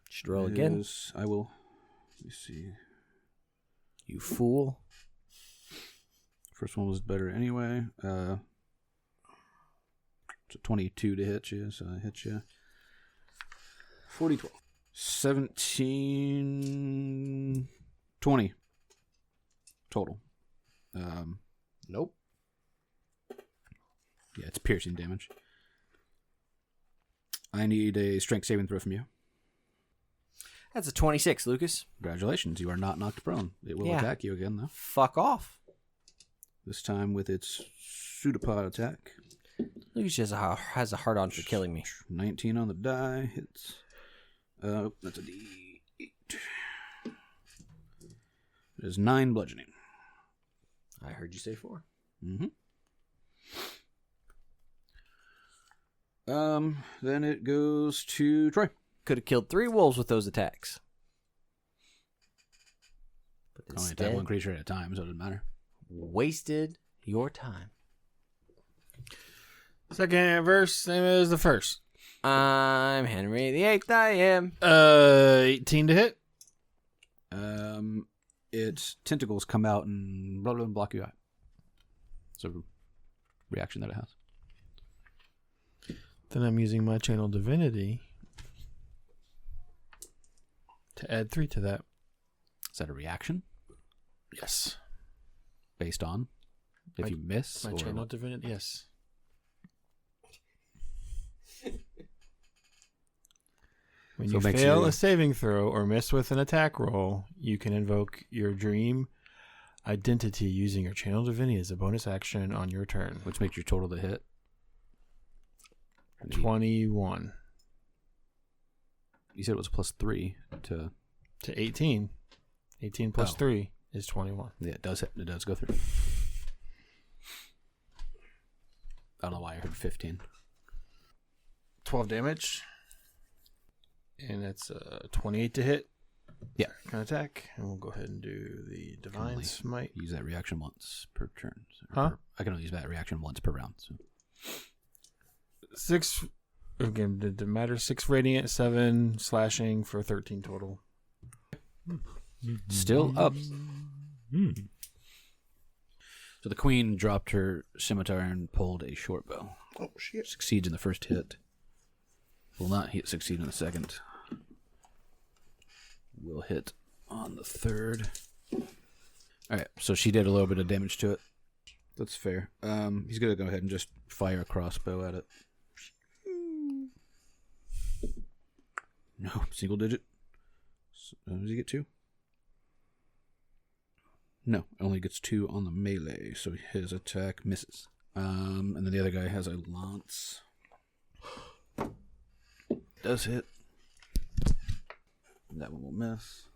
Speaker 5: Should roll again.
Speaker 2: I will. Let me see.
Speaker 5: You fool.
Speaker 2: First one was better anyway. It's a 22 to hit you, so I hit you. 40, 12. 17, 20 total.
Speaker 5: Nope.
Speaker 2: Yeah, it's piercing damage. I need a strength saving throw from you.
Speaker 5: That's a 26, Lucas.
Speaker 2: Congratulations, you are not knocked prone. It will
Speaker 5: Yeah.
Speaker 2: attack you again, though.
Speaker 5: Fuck off.
Speaker 2: This time with its pseudopod attack.
Speaker 5: Lucas just has a hard on for killing me.
Speaker 2: 19 on the die. Hits. That's a D8. It is 9 bludgeoning.
Speaker 5: I heard you say 4.
Speaker 2: Mm-hmm. Then it goes to Troy.
Speaker 5: Could have killed 3 wolves with those attacks.
Speaker 2: Only attack one creature at a time, so it doesn't matter.
Speaker 5: Wasted your time.
Speaker 6: Second verse, same as the first.
Speaker 5: I'm Henry VIII. I am.
Speaker 6: 18 to hit.
Speaker 2: Its tentacles come out and blah, blah, blah, block your eye. It's a reaction that it has.
Speaker 6: Then I'm using my channel divinity to add 3 to that.
Speaker 2: Is that a reaction?
Speaker 6: Yes.
Speaker 2: Based on? If you miss?
Speaker 6: My
Speaker 2: or
Speaker 6: channel
Speaker 2: what?
Speaker 6: divinity, yes. When
Speaker 2: So
Speaker 6: you
Speaker 2: it makes
Speaker 6: fail
Speaker 2: you-
Speaker 6: a saving throw or miss with an attack roll, you can invoke your dream identity using your channel divinity as a bonus action on your turn.
Speaker 2: Which makes your total to hit?
Speaker 6: 21
Speaker 2: You said it was +3 to...
Speaker 6: to 18. 18 plus
Speaker 2: Oh.
Speaker 6: 3 is 21.
Speaker 2: Yeah, it does hit. It does go through. I don't know why I heard 15.
Speaker 6: 12 damage. And that's 28 to hit.
Speaker 2: Yeah.
Speaker 6: Kind of attack. And we'll go ahead and do the Divine
Speaker 2: only
Speaker 6: Smite.
Speaker 2: Use that reaction once per turn.
Speaker 6: Huh?
Speaker 2: I can only use that reaction once per round. So.
Speaker 6: 6, again, did it matter? 6 radiant, 7 slashing for 13 total.
Speaker 2: Still up. So the queen dropped her scimitar and pulled a short bow.
Speaker 4: Oh, shit.
Speaker 2: Succeeds in the first hit. Will not succeed in the second. Will hit on the third. Alright, so she did a little bit of damage to it. That's fair. He's going to go ahead and just fire a crossbow at it. No, single digit. Does he get 2? No, only gets 2 on the melee, so his attack misses. And then the other guy has a lance. Does hit. That one will miss.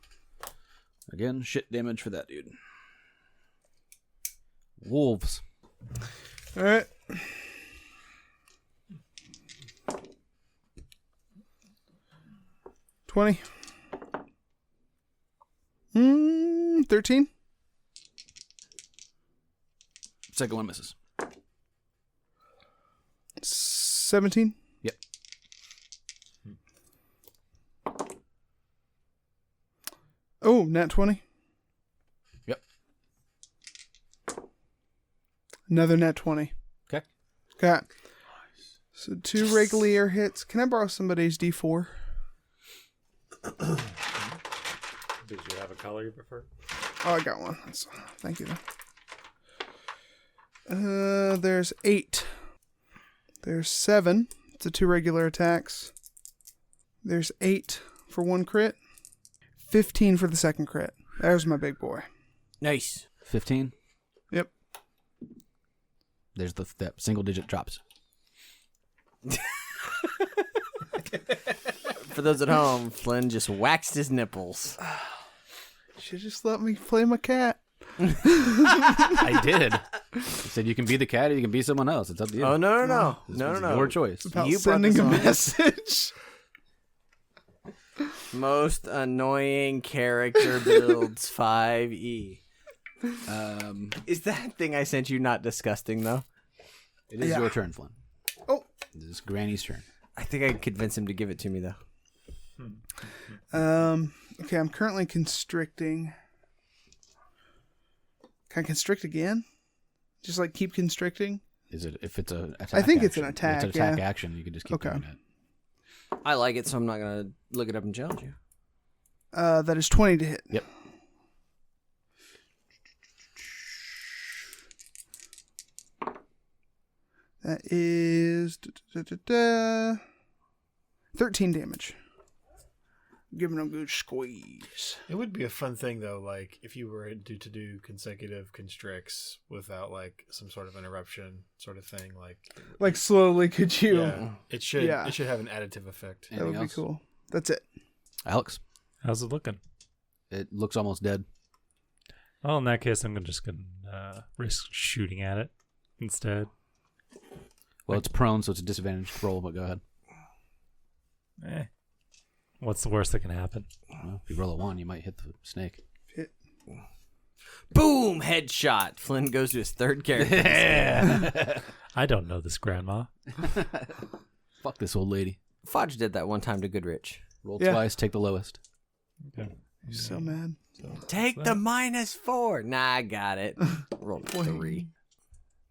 Speaker 2: Again, shit damage for that dude. Wolves.
Speaker 4: All right. $20. 13.
Speaker 2: Second one misses.
Speaker 4: 17.
Speaker 2: Yep.
Speaker 4: Oh, nat 20.
Speaker 2: Yep.
Speaker 4: Another nat 20.
Speaker 2: Okay.
Speaker 4: Got. So 2 regular hits. Can I borrow somebody's D4?
Speaker 3: Did you have a color you prefer?
Speaker 4: Oh, I got one. Thank you. There's 8. There's 7. It's a 2 regular attacks. There's 8 for 1 crit. 15 for the second crit. There's my big boy.
Speaker 5: Nice.
Speaker 2: 15.
Speaker 4: Yep.
Speaker 2: There's that single digit drops.
Speaker 5: For those at home, Flynn just waxed his nipples.
Speaker 4: Should just let me play my cat.
Speaker 2: I did. I said you can be the cat or you can be someone else. It's up to you.
Speaker 5: Oh, no.
Speaker 2: This
Speaker 5: No,
Speaker 2: was
Speaker 5: no, no.
Speaker 2: your choice.
Speaker 4: About
Speaker 5: You brought
Speaker 4: sending
Speaker 5: this
Speaker 4: a
Speaker 5: on.
Speaker 4: message.
Speaker 5: Most annoying character builds 5e. Is that thing I sent you not disgusting, though?
Speaker 2: It is your turn, Flynn.
Speaker 4: Oh.
Speaker 2: This is Granny's turn.
Speaker 5: I think I could convince him to give it to me, though.
Speaker 4: Okay, I'm currently constricting. Can I constrict again? Just like keep constricting?
Speaker 2: Is it if it's an attack?
Speaker 4: I think it's
Speaker 2: action.
Speaker 4: an attack,
Speaker 2: If it's an attack
Speaker 4: yeah.
Speaker 2: action. You can just keep
Speaker 4: Okay.
Speaker 2: doing it.
Speaker 5: I like it, so I'm not going to look it up and challenge you.
Speaker 4: That is 20 to hit.
Speaker 2: Yep.
Speaker 4: That is 13 damage. Giving him a good squeeze.
Speaker 6: It would be a fun thing, though, like, if you were to do consecutive constricts without, like, some sort of interruption sort of thing,
Speaker 4: Like slowly, could you?
Speaker 6: yeah, it should have an additive effect.
Speaker 4: That would
Speaker 2: Anything
Speaker 4: be
Speaker 2: else?
Speaker 4: cool. That's it.
Speaker 2: Alex,
Speaker 3: How's it looking?
Speaker 2: it looks almost dead.
Speaker 3: Well, in that case, I'm just going to risk shooting at it instead.
Speaker 2: Well, it's prone, so it's a disadvantaged roll. But go ahead.
Speaker 3: What's the worst that can happen?
Speaker 2: Well, if you roll a 1, you might hit the snake.
Speaker 4: Hit.
Speaker 5: Boom! Headshot. Flynn goes to his third character.
Speaker 3: I don't know this grandma.
Speaker 2: Fuck this old lady.
Speaker 5: Fudge did that one time to Goodrich.
Speaker 2: Roll
Speaker 4: Yeah.
Speaker 2: twice, take the lowest.
Speaker 4: He's so mad.
Speaker 5: Take the -4. Nah, I got it. Rolled 3.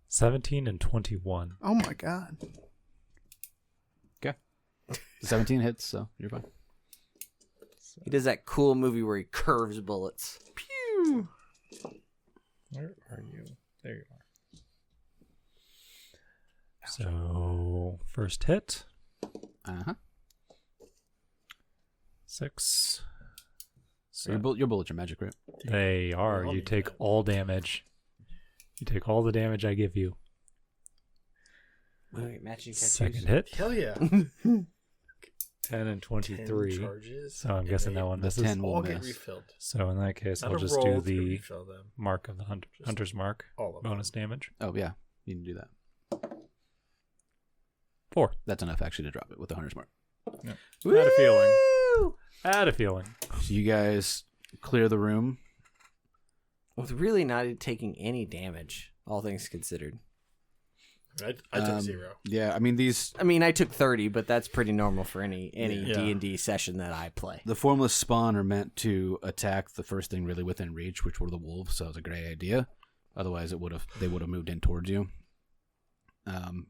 Speaker 3: 17 and 21.
Speaker 4: Oh my god.
Speaker 2: 17 hits, so you're fine.
Speaker 5: He does that cool movie where he curves bullets.
Speaker 4: Pew!
Speaker 3: Where are you? There you are. So, first hit.
Speaker 2: Uh-huh.
Speaker 3: 6.
Speaker 2: So your bullets are magic, right?
Speaker 3: They are. You take all damage. You take all the damage I give you.
Speaker 5: Wait, matching tattoos.
Speaker 3: Second hit.
Speaker 6: Hell yeah.
Speaker 3: 10 and 23.
Speaker 6: Charges.
Speaker 3: So I'm guessing that one
Speaker 2: The
Speaker 3: misses.
Speaker 2: 10 will
Speaker 6: All get
Speaker 2: miss.
Speaker 6: refilled.
Speaker 3: So in that case,
Speaker 6: Not
Speaker 3: I'll
Speaker 6: a
Speaker 3: just
Speaker 6: roll
Speaker 3: do
Speaker 6: to
Speaker 3: the
Speaker 6: refill them.
Speaker 3: mark of the hunter's mark.
Speaker 6: All of them.
Speaker 3: Bonus damage.
Speaker 2: Oh, yeah. You can do that.
Speaker 3: 4.
Speaker 2: That's enough, actually, to drop it with the Hunter's Mark.
Speaker 3: Had a feeling. Had a feeling.
Speaker 2: So you guys clear the room.
Speaker 5: With really not taking any damage, all things considered.
Speaker 6: I took 0.
Speaker 2: Yeah, I mean,
Speaker 5: I mean, I took 30, but that's pretty normal for any
Speaker 6: Yeah.
Speaker 5: D&D session that I play.
Speaker 2: the formless spawn are meant to attack the first thing really within reach, which were the wolves, so it was a great idea. Otherwise, they would have moved in towards you.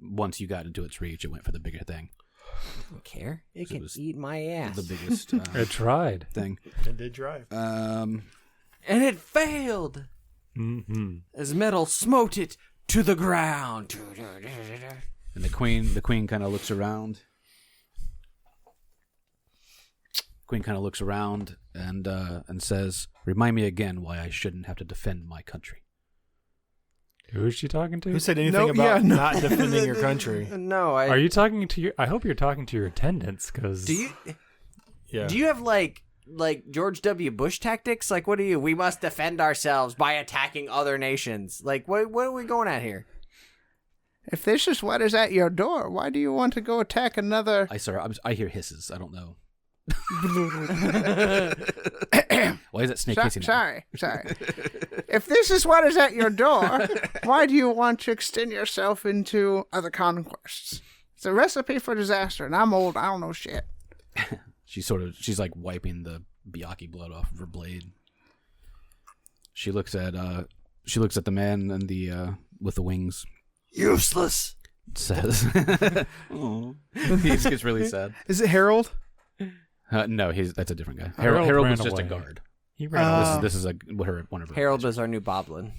Speaker 2: Once you got into its reach, it went for the bigger thing.
Speaker 5: I don't care. It
Speaker 2: So it
Speaker 5: can
Speaker 2: was
Speaker 5: eat my ass.
Speaker 2: The biggest
Speaker 3: It tried.
Speaker 2: thing.
Speaker 6: It did drive.
Speaker 5: And it failed
Speaker 3: Mm-hmm.
Speaker 5: as metal smote it to the ground.
Speaker 2: And the queen kind of looks around. Queen kind of looks around and says, "Remind me again why I shouldn't have to defend my country."
Speaker 3: Who is she talking to?
Speaker 6: Who said anything
Speaker 4: No,
Speaker 6: about
Speaker 4: yeah, no.
Speaker 6: not defending your country?
Speaker 5: No,
Speaker 3: Are you talking to your... I hope you're talking to your attendants, because...
Speaker 5: Do you
Speaker 6: Yeah.
Speaker 5: do you have like George W. Bush tactics? Like, what are you? We must defend ourselves by attacking other nations. Like, what are we going at here?
Speaker 4: If this is what is at your door, why do you want to go attack another?
Speaker 2: I hear hisses. I don't know. Why is that snake hissing?
Speaker 4: Sorry. If this is what is at your door, why do you want to extend yourself into other conquests? It's a recipe for disaster, and I'm old. I don't know shit.
Speaker 2: She's like wiping the Byakhee blood off of her blade. She looks at the man and the with the wings.
Speaker 7: Useless.
Speaker 2: Says, "Oh." He just gets really sad.
Speaker 4: Is it Harold?
Speaker 2: No, that's a different guy.
Speaker 3: Harold
Speaker 2: Harold
Speaker 3: ran
Speaker 2: was just a
Speaker 3: away.
Speaker 2: guard.
Speaker 3: He ran away.
Speaker 2: This is one of her.
Speaker 5: Harold is our new Boblin.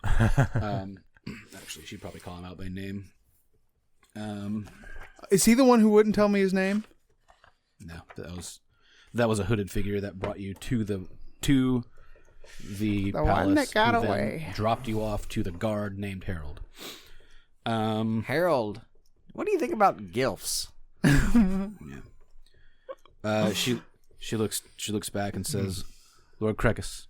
Speaker 2: Actually, she'd probably call him out by name.
Speaker 4: Is he the one who wouldn't tell me his name?
Speaker 2: No, that was a hooded figure that brought you to the
Speaker 4: The
Speaker 2: palace.
Speaker 4: one that got
Speaker 2: who then
Speaker 4: away.
Speaker 2: dropped you off to the guard named Harold.
Speaker 5: Harold, what do you think about gilfs?
Speaker 2: She looks back and says, "Lord Krekus,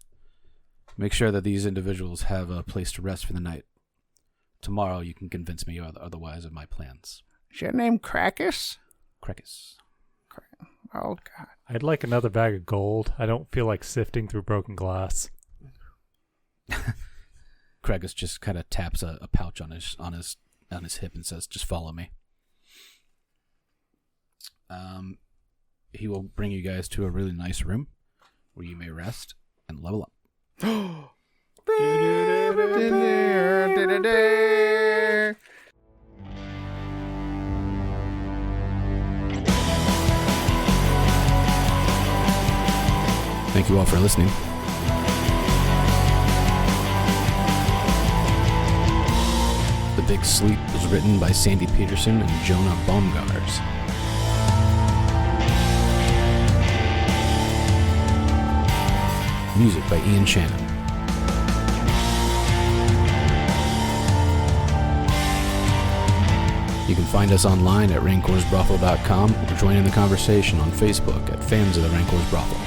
Speaker 2: make sure that these individuals have a place to rest for the night. Tomorrow you can convince me otherwise of my plans."
Speaker 4: Is your name Krakus?
Speaker 2: Krekus.
Speaker 4: Oh, God.
Speaker 3: I'd like another bag of gold. I don't feel like sifting through broken glass.
Speaker 2: Krekus just kind of taps a pouch on his hip and says, "Just follow me." He will bring you guys to a really nice room where you may rest and level up. Thank you all for listening. The Big Sleep was written by Sandy Petersen and Jonah Baumgars. Music by Ian Shannon. You can find us online at rancorsbrothel.com or join in the conversation on Facebook at Fans of the Rancor's Brothel.